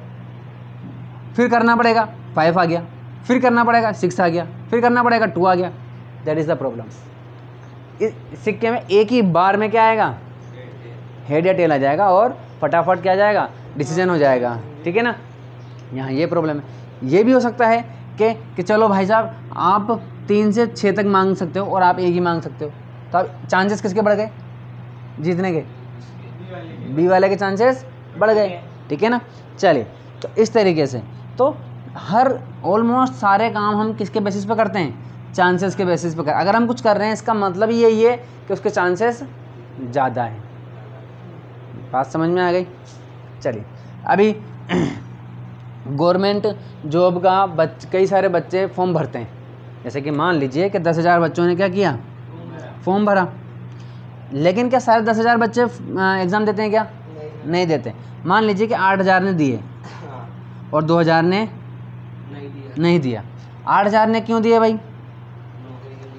फिर करना पड़ेगा 5 आ गया, फिर करना पड़ेगा 6 आ गया, फिर करना पड़ेगा 2 आ गया। That is the problem. इस सिक्के में एक ही बार में क्या आएगा, हेड या टेल आ जाएगा और फटाफट क्या आ जाएगा, डिसीजन हो जाएगा, ठीक है ना। यहाँ ये प्रॉब्लम है। ये भी हो सकता है कि चलो भाई साहब आप 3 से 6 तक मांग सकते हो और आप एक ही मांग सकते हो, तो अब चांसेस किसके बढ़ गए जीतने के, बी वाले के चांसेस बढ़ गए, ठीक है ना। चलिए, तो इस तरीके से तो हर ऑलमोस्ट सारे काम हम किसके बेसिस पे करते हैं, चांसेस के बेसिस पे अगर हम कुछ कर रहे हैं इसका मतलब यही है कि उसके चांसेस ज़्यादा हैं। बात समझ में आ गई। चलिए, अभी गवर्नमेंट जॉब का कई सारे बच्चे फॉर्म भरते हैं। जैसे कि मान लीजिए कि 10,000 बच्चों ने क्या किया, फॉर्म भरा, लेकिन क्या सारे 10,000 बच्चे एग्ज़ाम देते हैं क्या, नहीं देते। मान लीजिए कि 8,000 ने दिए और 2,000 ने नहीं दिया। 8,000 ने क्यों दिए भाई,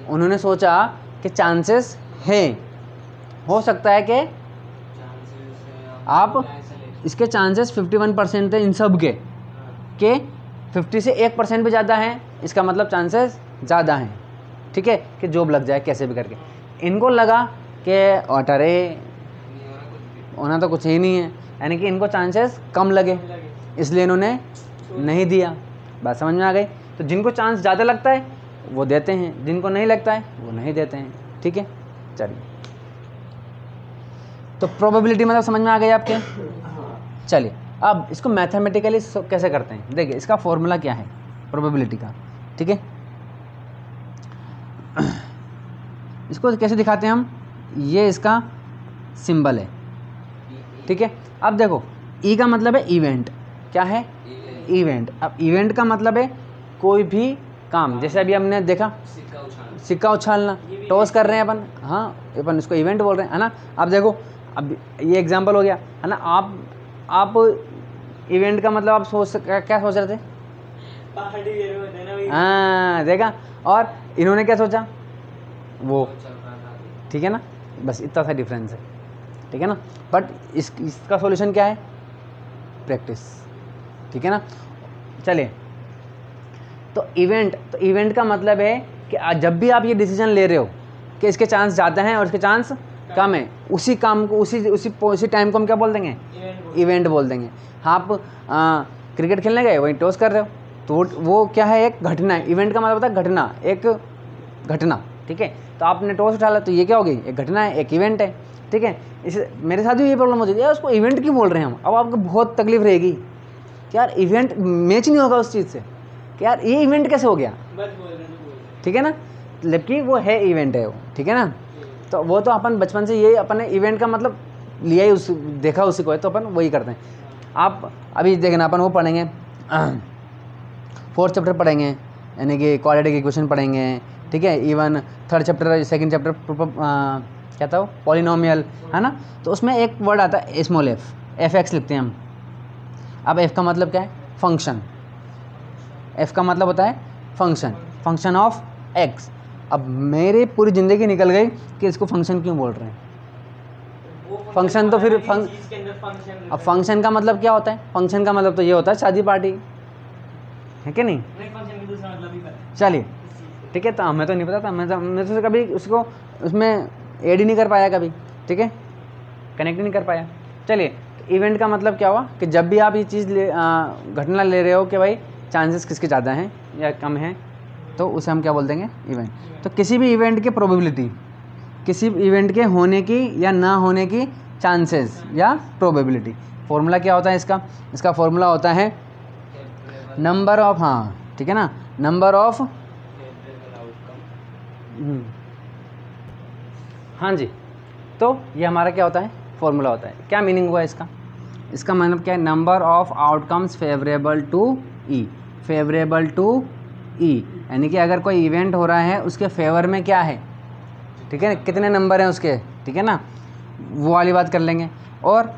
उन्होंने सोचा कि चांसेस है, हो सकता है कि आप इसके चांसेस 51% थे इन सब के 50 से 1% भी ज़्यादा हैं, इसका मतलब चांसेस ज़्यादा हैं, ठीक है, कि जॉब लग जाए कैसे भी करके। इनको लगा कि अरे होना तो कुछ ही नहीं है, यानी कि इनको चांसेस कम लगे, इसलिए इन्होंने नहीं दिया। बात समझ में आ गई। तो जिनको चांस ज़्यादा लगता है वो देते हैं, जिनको नहीं लगता है वो नहीं देते हैं, ठीक है। चलिए, तो प्रोबेबिलिटी मतलब समझ में आ गई आपके। चलिए, अब इसको मैथमेटिकली कैसे करते हैं, देखिए इसका फॉर्मूला क्या है प्रोबेबिलिटी का, ठीक है। इसको कैसे दिखाते हैं हम, ये इसका सिंबल है, ठीक है। अब देखो ई का मतलब है इवेंट, क्या है, इवेंट। अब इवेंट का मतलब है कोई भी काम, जैसे अभी हमने देखा सिक्का उछालना, टॉस कर रहे हैं अपन, हाँ अपन इसको इवेंट बोल रहे हैं, है ना। अब देखो, अब ये एग्जांपल हो गया, है ना। आप इवेंट का मतलब आप क्या सोच रहे थे, हाँ देखा, और इन्होंने क्या सोचा वो, ठीक है ना। बस इतना सा डिफरेंस है, ठीक है ना। बट इसका सॉल्यूशन क्या है, प्रैक्टिस, ठीक है ना। चलिए, तो इवेंट का मतलब है कि जब भी आप ये डिसीजन ले रहे हो कि इसके चांस ज़्यादा हैं और इसके चांस कम है, उसी काम को उसी टाइम को हम क्या बोल देंगे, इवेंट बोल देंगे। हाँ, आप क्रिकेट खेलने गए, वहीं टॉस कर रहे हो, तो वो क्या है, एक घटना है। इवेंट का मतलब होता है घटना, एक घटना, ठीक है। तो आपने टॉस उठा लिया, तो ये क्या होगी, एक घटना है, एक इवेंट है, ठीक है। इसे मेरे साथ भी ये प्रॉब्लम होती है, यार उसको इवेंट क्यों बोल रहे हैं हम। अब आपको बहुत तकलीफ रहेगी कि यार इवेंट मैच नहीं होगा उस चीज़ से, कि यार ये इवेंट कैसे हो गया, ठीक है ना, जबकि वो है इवेंट है वो, ठीक है ना। तो वो तो अपन बचपन से ये अपन ने इवेंट का मतलब लिया ही, देखा उसी को है, तो अपन वही करते हैं। आप अभी देखना, अपन वो पढ़ेंगे 4th चैप्टर पढ़ेंगे, यानी कि क्वाड्रेटिक इक्वेशन पढ़ेंगे, ठीक है। Even 3rd chapter 2nd chapter क्या था वो, पॉलिनोमियल, है ना। तो उसमें एक वर्ड आता है स्मॉल एफ एक्स लिखते हैं हम। अब एफ का मतलब क्या है, फंक्शन। एफ का मतलब होता है फंक्शन ऑफ एक्स। अब मेरी पूरी ज़िंदगी निकल गई कि इसको फंक्शन क्यों बोल रहे हैं। फंक्शन तो फिर अब फंक्शन का मतलब क्या होता है, फंक्शन का मतलब तो ये होता है शादी पार्टी, है कि नहीं। चलिए, ठीक है। तो हमें तो नहीं पता था, मैं तो कभी उसको उसमें ऐड ही नहीं कर पाया कभी, ठीक है, कनेक्ट ही नहीं कर पाया। चलिए, इवेंट का मतलब क्या हुआ कि जब भी आप ये चीज़ घटना ले रहे हो कि भाई चांसेस किसके ज़्यादा हैं या कम हैं, तो उसे हम क्या बोल देंगे, इवेंट। तो किसी भी इवेंट की प्रोबेबिलिटी, किसी इवेंट के होने की या ना होने की चांसेस या प्रोबेबिलिटी। फॉर्मूला क्या होता है इसका फॉर्मूला होता है नंबर ऑफ, हाँ ठीक है ना, नंबर ऑफ, हाँ जी। तो ये हमारा क्या होता है, फॉर्मूला होता है। क्या मीनिंग हुआ इसका मतलब क्या है, number of outcomes favourable to E, favourable to E, यानी कि अगर कोई इवेंट हो रहा है उसके फेवर में क्या है, ठीक है, कितने नंबर हैं उसके, ठीक है ना, वो वाली बात कर लेंगे। और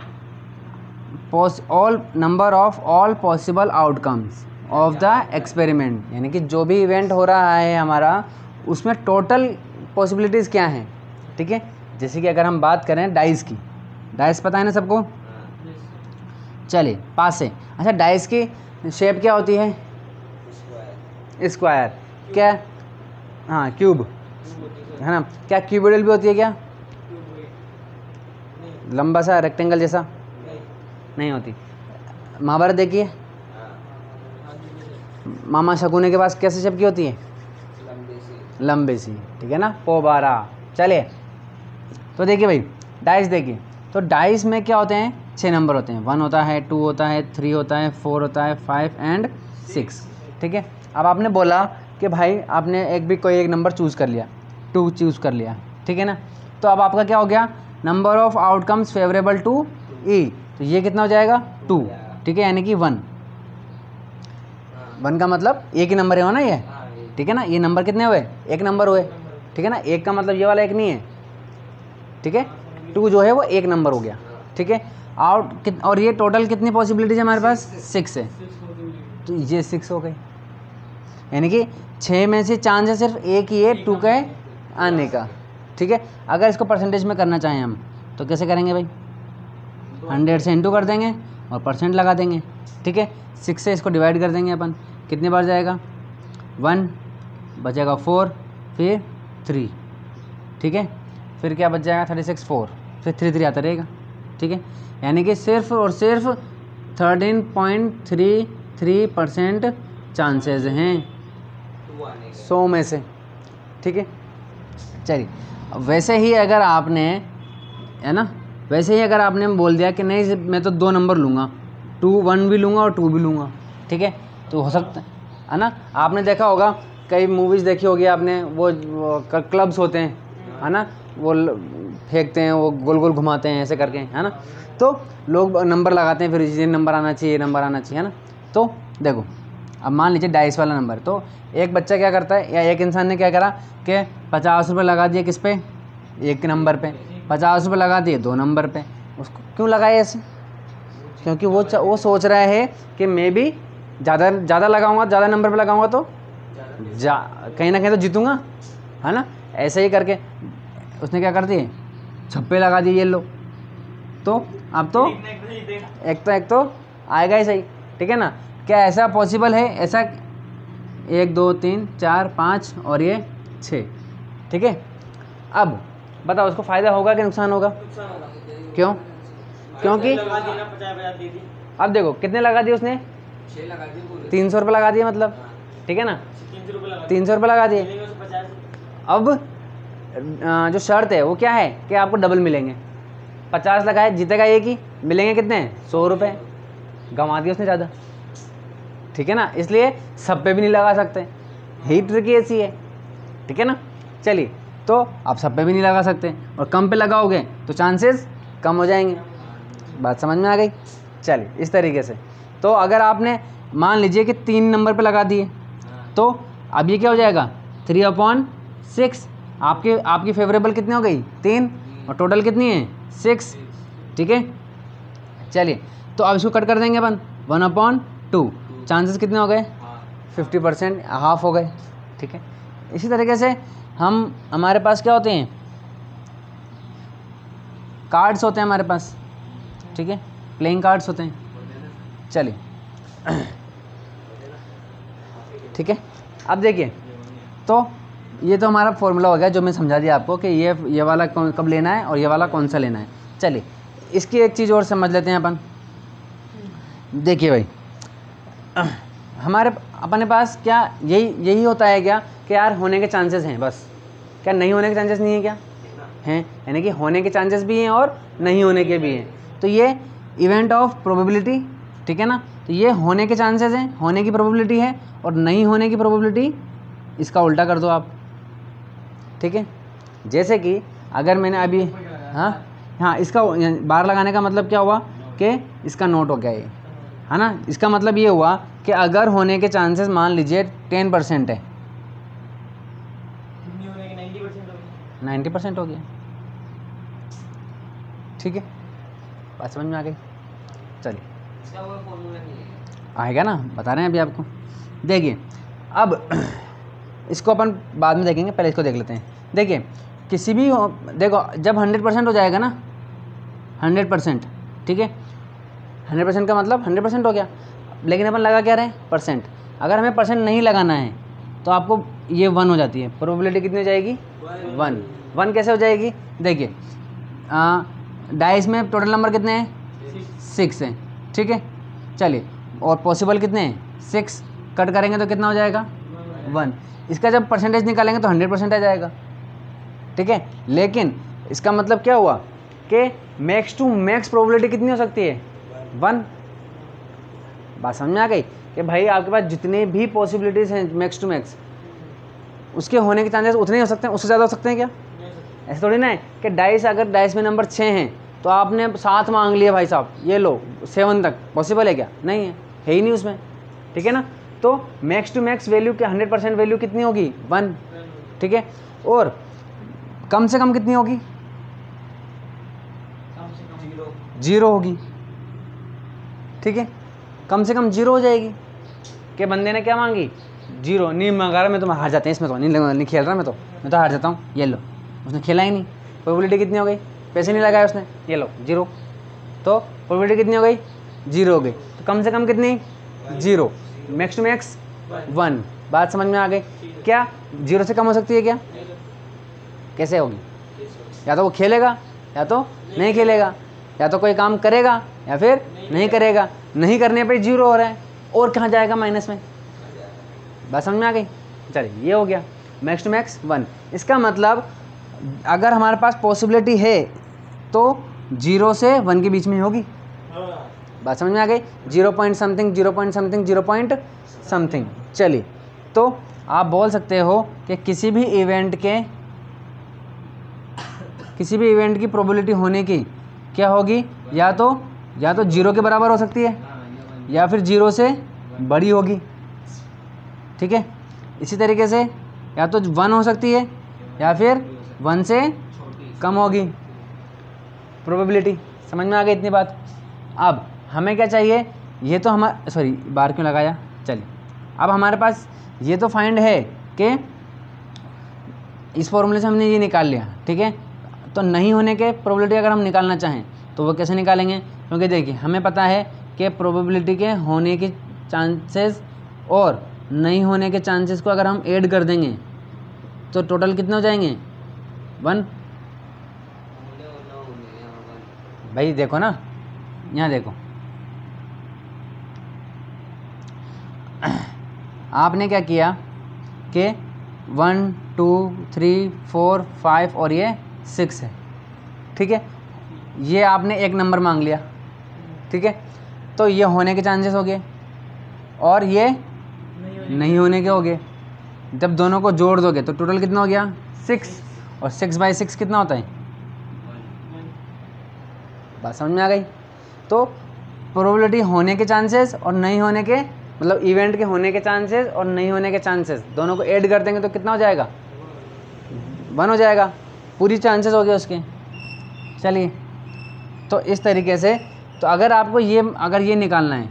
all number of all possible outcomes of the experiment, यानी कि जो भी इवेंट हो रहा है हमारा उसमें टोटल पॉसिबिलिटीज़ क्या हैं, ठीक है। जैसे कि अगर हम बात करें डाइस की, डाइस पता है ना सबको, चलिए पास से। अच्छा, डाइस की शेप क्या होती है, स्क्वायर, क्या, हाँ क्यूब, है ना, क्या क्यूबोइडल भी होती है क्या, लंबा सा रेक्टेंगल जैसा, नहीं होती। महाभारत देखिए, मामा शकुने के पास कैसे शेप की होती है, लंबी सी, ठीक है ना, पोबारा। चलिए तो देखिए भाई, डाइस देखिए, तो डाइस में क्या होते हैं, 6 नंबर होते हैं, 1 होता है, 2 होता है, 3 होता है, 4 होता है, 5 एंड 6, ठीक है। अब आपने बोला कि भाई आपने एक भी कोई एक नंबर चूज़ कर लिया, 2 चूज़ कर लिया, ठीक है ना, तो अब आपका क्या हो गया, number of outcomes favourable to E, तो ये कितना हो जाएगा 2, ठीक है, यानी कि 1 का मतलब एक ही नंबर है ना ये, ठीक है ना, ये नंबर कितने हुए, एक नंबर हुए, ठीक है ना, एक का मतलब ये वाला एक नहीं है, ठीक है, 2 जो है वो एक नंबर हो गया, ठीक है। और ये टोटल कितनी पॉसिबिलिटीज है हमारे पास, 6 है, तो ये 6 हो गई, यानी कि 6 में से चांस है सिर्फ एक ही है 2 के आने का, ठीक है। अगर इसको परसेंटेज में करना चाहें हम तो कैसे करेंगे भाई, 100 से इंटू कर देंगे और परसेंट लगा देंगे, ठीक है। 6 से इसको डिवाइड कर देंगे अपन, कितने बार जाएगा, 1 बचेगा, 4 फिर 3, ठीक है, फिर क्या बच जाएगा 36, 4 फिर 3 3 आता रहेगा, ठीक है, यानी कि सिर्फ और सिर्फ 13.33% चांसेस हैं 100 में से, ठीक है। चलिए, वैसे ही अगर आपने, है ना, वैसे ही अगर आपने बोल दिया कि नहीं मैं तो 2 नंबर लूँगा, 1 भी लूँगा और 2 भी लूँगा, ठीक है, तो हो सकता है ना। आपने देखा होगा, कई मूवीज़ देखी होगी आपने, वो क्लब्स होते हैं, है ना, वो फेंकते हैं, वो गोल गोल घुमाते हैं ऐसे करके, है ना, तो लोग नंबर लगाते हैं, फिर ये नंबर आना चाहिए, ये नंबर आना चाहिए, है ना। तो देखो, अब मान लीजिए डाइस वाला नंबर, तो एक बच्चा क्या करता है, या एक इंसान ने क्या करा कि 50 रुपये लगा दिए किस पे, एक नंबर पे, 50 रुपये लगा दिए 2 नंबर पे। उसको क्यों लगाए ऐसे, क्योंकि वो सोच रहा है कि मैं भी ज़्यादा लगाऊंगा, ज़्यादा नंबर पे लगाऊंगा तो कहीं ना कहीं तो जीतूंगा, है ना। ऐसे ही करके उसने क्या कर दिए, छप्पे लगा दिए ये लोग, तो अब तो एक तो आएगा ही सही, ठीक है ना। क्या ऐसा पॉसिबल है, ऐसा 1 2 3 4 5 और ये 6, ठीक है। अब बताओ उसको फ़ायदा होगा कि नुकसान होगा, क्यों, क्योंकि अब देखो कितने लगा दिए उसने, 300 रुपये लगा दिए मतलब, ठीक है ना, 300 रुपये लगा दिए। अब जो शर्त है वो क्या है कि आपको डबल मिलेंगे, 50 लगाए जीतेगा एक ही, मिलेंगे कितने 100 रुपये, गंवा दिए उसने ज़्यादा, ठीक है ना, इसलिए सब पे भी नहीं लगा सकते, ही ट्रिक ऐसी है, ठीक है ना। चलिए, तो आप सब पे भी नहीं लगा सकते और कम पे लगाओगे तो चांसेस कम हो जाएंगे, बात समझ में आ गई। चलिए, इस तरीके से, तो अगर आपने मान लीजिए कि 3 नंबर पे लगा दिए, तो अब ये क्या हो जाएगा 3/6, आपकी फेवरेबल कितनी हो गई 3, और टोटल कितनी है 6, ठीक है। चलिए, तो अब इसको कट कर देंगे अपन, 1/2, चांसेस कितने हो गए 50%, हाफ हो गए, ठीक है। इसी तरीके से हमारे पास क्या होते हैं, कार्ड्स होते हैं हमारे पास, ठीक है, प्लेइंग कार्ड्स होते हैं। चलिए, ठीक है, अब देखिए, तो ये तो हमारा फॉर्मूला हो गया जो मैं समझा दिया आपको कि ये वाला कब लेना है और ये वाला कौन सा लेना है। चलिए, इसकी एक चीज़ और समझ लेते हैं अपन। देखिए भाई, हमारे अपने पास क्या यही होता है क्या कि यार होने के चांसेस हैं बस, क्या नहीं होने के चांसेस नहीं है क्या, हैं, यानी कि होने के चांसेस भी हैं और नहीं होने के भी हैं। तो ये इवेंट ऑफ प्रोबेबिलिटी, ठीक है ना, तो ये होने के चांसेस हैं, होने की प्रोबेबिलिटी है, और नहीं होने की प्रोबेबिलिटी इसका उल्टा कर दो आप, ठीक है। जैसे कि अगर मैंने अभी हाँ इसका बार लगाने का मतलब क्या हुआ कि इसका नोट हो गया ये, है ना, इसका मतलब ये हुआ कि अगर होने के चांसेस मान लीजिए 10% है, 90% हो गया। ठीक है, बात समझ में आ गई। चलिए, इसका कोई फॉर्मूला नहीं है। आएगा ना, बता रहे हैं अभी आपको। देखिए अब इसको अपन बाद में देखेंगे, पहले इसको देख लेते हैं। देखिए किसी भी देखो जब 100% हो जाएगा ना, 100%, ठीक है, 100% का मतलब 100% हो गया। लेकिन अपन लगा क्या रहे हैं, परसेंट। अगर हमें परसेंट नहीं लगाना है तो आपको ये 1 हो जाती है, प्रोबेबिलिटी कितनी हो जाएगी, 1। 1 कैसे हो जाएगी, देखिए डाइस में टोटल नंबर कितने हैं, 6 हैं, ठीक है। चलिए, और पॉसिबल कितने हैं, 6, कट करेंगे तो कितना हो जाएगा, 1। इसका जब परसेंटेज निकालेंगे तो 100% आ जाएगा, ठीक है। लेकिन इसका मतलब क्या हुआ कि मैक्स टू मैक्स प्रोबेबिलिटी कितनी हो सकती है, 1। बात समझ में आ गई कि भाई आपके पास जितने भी पॉसिबिलिटीज़ हैं मैक्स टू मैक्स, उसके होने के चांसेस उतने ही हो सकते हैं, उससे ज़्यादा हो सकते हैं क्या? ऐसा थोड़ी ना है कि डाइस, अगर डाइस में नंबर 6 हैं तो आपने 7 मांग लिए भाई साहब, ये लो 7 तक, पॉसिबल है क्या? नहीं है ही नहीं उसमें, ठीक है ना। तो मैक्स टू मैक्स वैल्यू के 100% वैल्यू कितनी होगी, 1, ठीक है। और कम से कम कितनी होगी, 0 होगी, ठीक है। कम से कम 0 हो जाएगी कि बंदे ने क्या मांगी, 0 नहीं मांगा रहा, मैं तो हार जाते हैं इसमें, तो नहीं खेल रहा, मैं तो हार जाता हूँ, ये लो, उसने खेला ही नहीं। प्रोबेबिलिटी कितनी हो गई, पैसे नहीं लगाए उसने, ये लो 0, तो प्रोबेबिलिटी कितनी हो गई, 0 हो गई। तो कम से कम कितनी, 0, मैक्स टू मैक्स 1। बात समझ में आ गई क्या? 0 से कम हो सकती है क्या? कैसे होगी? या तो वो खेलेगा या तो नहीं खेलेगा, या तो कोई काम करेगा या फिर नहीं करेगा। नहीं करने पे 0 हो रहा है, और कहाँ जाएगा, माइनस में। बात समझ में आ गई। चलिए, ये हो गया मैक्स टू मैक्स 1। इसका मतलब अगर हमारे पास पॉसिबिलिटी है तो 0 से 1 के बीच में होगी। बात समझ में आ गई, 0 point something, 0 point something, 0 point something. चलिए, तो आप बोल सकते हो कि किसी भी इवेंट की प्रोबेबिलिटी होने की क्या होगी, या तो 0 के बराबर हो सकती है या फिर 0 से बड़ी होगी, ठीक है। इसी तरीके से या तो 1 हो सकती है या फिर 1 से कम होगी प्रोबेबिलिटी। समझ में आ गई इतनी बात। अब हमें क्या चाहिए, ये तो हमारा, सॉरी बार क्यों लगाया, चलिए अब हमारे पास ये तो फाइंड है कि इस फॉर्मूले से हमने ये निकाल लिया, ठीक है। तो नहीं होने के प्रोबेबिलिटी अगर हम निकालना चाहें तो वो कैसे निकालेंगे, क्योंकि देखिए हमें पता है कि प्रोबेबिलिटी के होने के चांसेस और नहीं होने के चांसेस को अगर हम ऐड कर देंगे तो टोटल कितने हो जाएंगे, 1। भाई देखो ना, यहाँ देखो, आपने क्या किया कि 1 2 3 4 5 और ये 6 है, ठीक है। ये आपने एक नंबर मांग लिया, ठीक है। तो ये होने के चांसेस हो गए और ये नहीं होने के हो गए। जब दोनों को जोड़ दोगे तो टोटल कितना हो गया, 6, और 6/6 कितना होता है, बात समझ में आ गई। तो प्रोबेबिलिटी होने के चांसेस और नहीं होने के, मतलब इवेंट के होने के चांसेस और नहीं होने के चांसेस दोनों को ऐड कर देंगे तो कितना हो जाएगा, 1 हो जाएगा, पूरी चांसेस हो गए उसके। चलिए, तो इस तरीके से, तो अगर आपको अगर ये निकालना है,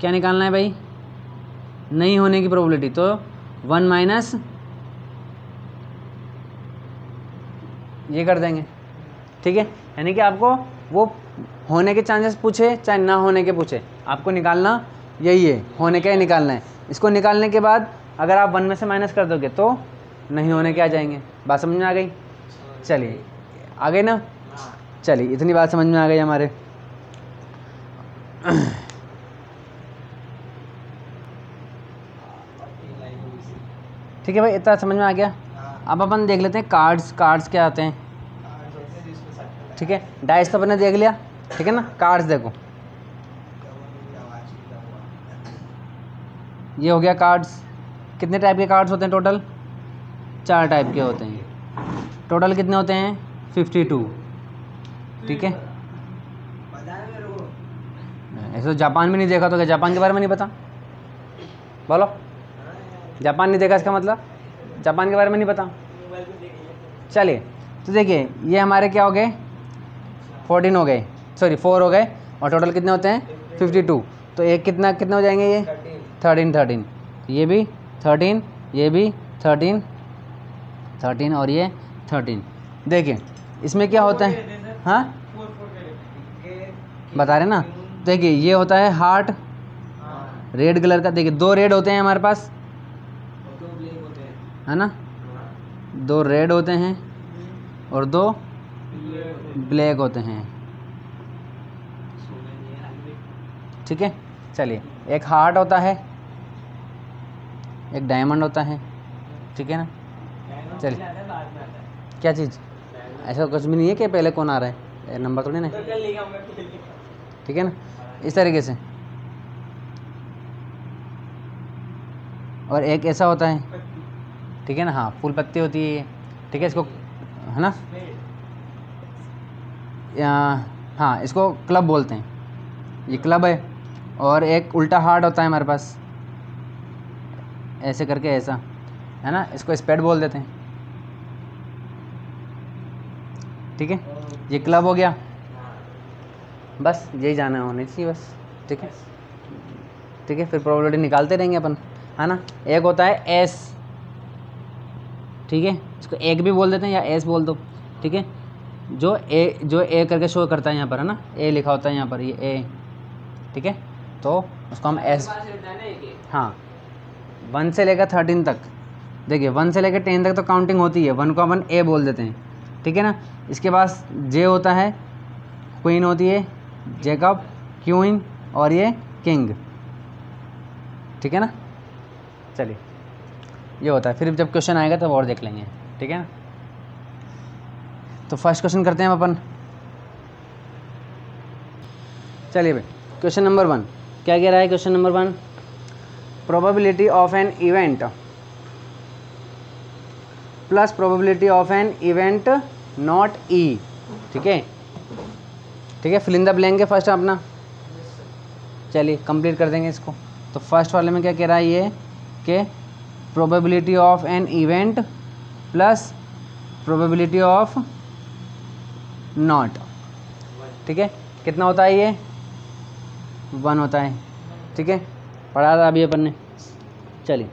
क्या निकालना है भाई, नहीं होने की प्रोबेबिलिटी, तो 1 माइनस ये कर देंगे, ठीक है। यानी कि आपको वो होने के चांसेस पूछे चाहे ना होने के पूछे, आपको निकालना यही है, होने का ही निकालना है। इसको निकालने के बाद अगर आप 1 में से माइनस कर दोगे तो नहीं होने के आ जाएंगे। बात समझ में आ गई। चलिए, आ गई ना। चलिए, इतनी बात समझ में आ गई हमारे। ठीक है भाई, इतना समझ में आ गया। अब अपन देख लेते हैं कार्ड्स क्या आते हैं, ठीक है। डाइस तो अपने देख लिया, ठीक है ना। कार्ड्स देखो, ये हो गया कार्ड्स। कितने टाइप के कार्ड्स होते हैं टोटल, 4 टाइप के होते हैं। टोटल कितने होते हैं, 52, ठीक है। ऐसे तो जापान में नहीं देखा तो क्या जापान के बारे में नहीं पता, बोलो। जापान नहीं देखा इसका मतलब जापान के बारे में नहीं पता। चलिए, तो देखिए ये हमारे क्या हो गए, 14 हो गए, सॉरी 4 हो गए, और टोटल कितने होते हैं 52। तो एक कितना कितना हो जाएंगे ये 13 ये भी 13, ये भी 13 और ये 13। देखिए इसमें क्या होता है, हाँ बता रहे ना। देखिए ये होता है हार्ट रेड कलर का, देखिए 2 रेड होते हैं हमारे पास, है ना, 2 रेड होते हैं और 2 ब्लैक होते हैं, ठीक है। चलिए, एक हार्ट होता है, एक डायमंड होता है, ठीक है ना। चलिए, क्या चीज़, ऐसा कुछ भी नहीं है कि पहले कौन आ रहा है, नंबर थोड़ी ना, ठीक है ना, इस तरीके से। और एक ऐसा होता है, ठीक है ना, हाँ फूल पत्ती होती है ये, ठीक है, इसको है ना, हाँ इसको क्लब बोलते हैं, ये क्लब है। और एक उल्टा हार्ट होता है हमारे पास, ऐसे करके ऐसा, है ना, इसको स्पेड बोल देते हैं, ठीक है। ये क्लब हो गया, बस यही जाना होनी चाहिए बस, ठीक है, ठीक है। फिर प्रोबेबिलिटी निकालते रहेंगे अपन, है ना। एक होता है एस, ठीक है, इसको एक भी बोल देते हैं या एस बोल दो, ठीक है, जो ए करके शो करता है यहाँ पर, है ना, ए लिखा होता है यहाँ पर, ये ए, ठीक है, तो उसको हम एस, हाँ 1 से लेकर 13 तक, देखिए 1 से लेकर 10 तक तो काउंटिंग होती है, 1 को अपन ए बोल देते हैं, ठीक है ना। इसके पास जे होता है, क्वीन होती है, जेकब, क्वीन और ये किंग, ठीक है ना। चलिए ये होता है, फिर जब क्वेश्चन आएगा तब और देख लेंगे, ठीक है ना। तो फर्स्ट क्वेश्चन करते हैं हम अपन, चलिए भाई क्वेश्चन नंबर 1 क्या कह रहा है। Question number 1, probability of an event plus probability of an event not E, ठीक है, ठीक है, फिल इन द ब्लैंक है फर्स्ट अपना, चलिए कंप्लीट कर देंगे इसको। तो फर्स्ट वाले में क्या कह रहा है ये कि probability of an event plus probability of not, ठीक है, कितना होता है ये 1 होता है, ठीक है, पढ़ा था अभी अपन ने। चलिए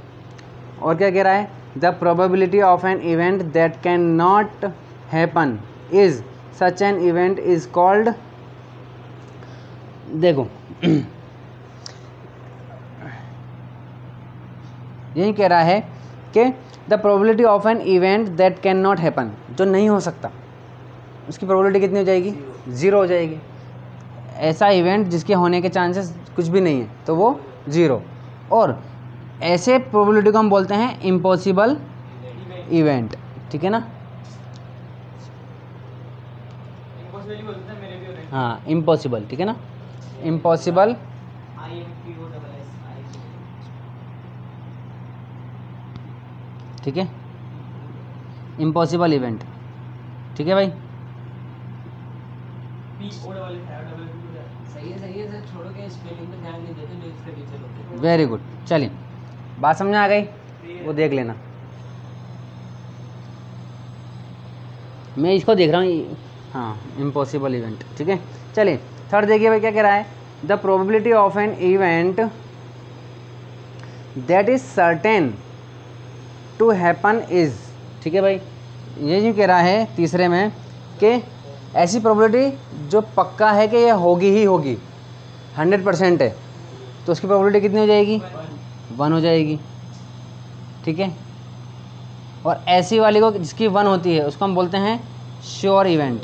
और क्या कह रहा है, the probability of an event that can not happen is such an event is called, देखो यही कह रहा है कि the probability of an event that can not happen, जो नहीं हो सकता उसकी प्रोबेबिलिटी कितनी हो जाएगी 0 हो जाएगी। ऐसा इवेंट जिसके होने के चांसेस कुछ भी नहीं है तो वो 0, और ऐसे प्रोबेबिलिटी को हम बोलते हैं इम्पॉसिबल इवेंट, ठीक है ना, हाँ इम्पॉसिबल, ठीक है ना, इम्पॉसिबल, ठीक है, इम्पॉसिबल इवेंट, ठीक है भाई। वेरी गुड, चलिए बात समझ में आ गई, वो देख लेना, मैं इसको देख रहा हूँ, हाँ इम्पॉसिबल इवेंट, ठीक है। चलिए थर्ड देखिए भाई क्या कह रहा है, the probability of an event that is certain to happen is, ठीक है भाई, ये जो कह रहा है तीसरे में कि ऐसी प्रोबेबिलिटी जो पक्का है कि ये होगी ही होगी, 100% है, तो उसकी प्रोबेबिलिटी कितनी हो जाएगी 1 हो जाएगी, ठीक है। और ऐसी वाली को जिसकी 1 होती है उसको हम बोलते हैं श्योर इवेंट।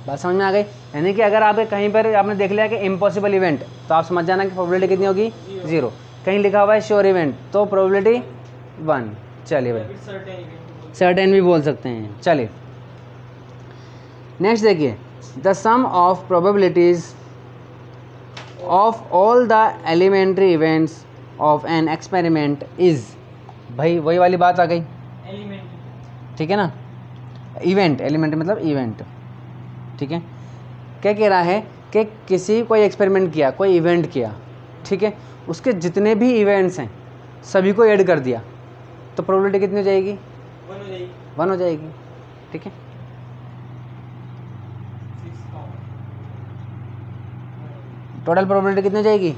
बात समझ में आ गई, यानी कि अगर आप कहीं पर आपने देख लिया कि इम्पॉसिबल इवेंट तो आप समझ जाना कि प्रोबेबिलिटी कितनी होगी 0, कहीं लिखा हुआ है श्योर इवेंट तो प्रोबेबिलिटी 1। चलिए भाई सर्टेन भी बोल सकते हैं। चलिए नेक्स्ट देखिए, the sum of probabilities of all the elementary events of an experiment is, भाई वही वाली बात आ गई, ठीक है ना, इवेंट, एलिमेंट मतलब इवेंट, ठीक है। क्या कह रहा है कि किसी कोई एक्सपेरिमेंट किया, कोई इवेंट किया, ठीक है, उसके जितने भी इवेंट्स हैं सभी को ऐड कर दिया तो प्रोबेबिलिटी कितनी हो जाएगी 1 हो जाएगी, ठीक है। टोटल प्रोबेबिलिटी कितनी हो जाएगी,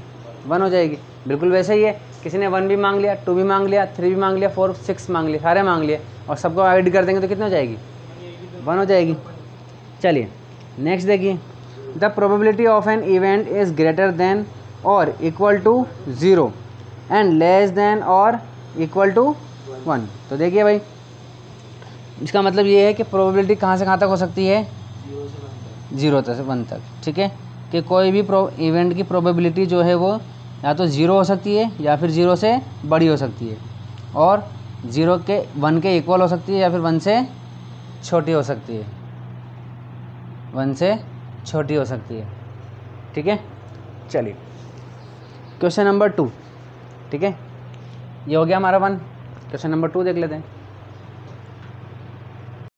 1 हो जाएगी। बिल्कुल वैसे ही है, किसी ने 1 भी मांग लिया, 2 भी मांग लिया, 3 भी मांग लिया, 4 6 मांग लिया, सारे मांग लिए और सबको ऐड कर देंगे तो कितनी हो जाएगी, 1 हो जाएगी। चलिए नेक्स्ट देखिए, the probability of an event is greater than or equal to 0 and less than or equal to 1। तो देखिए भाई, इसका मतलब ये है कि प्रोबेबिलिटी कहाँ से कहाँ तक हो सकती है, 0 से 1 तक, ठीक है। कि कोई भी इवेंट की प्रोबेबिलिटी जो है वो या तो 0 हो सकती है या फिर 0 से बड़ी हो सकती है, और 1 के इक्वल हो सकती है या फिर 1 से छोटी हो सकती है, 1 से छोटी हो सकती है, ठीक है। चलिए क्वेश्चन नंबर 2, ठीक है, ये हो गया हमारा 1। क्वेश्चन नंबर 2 देख लेते हैं।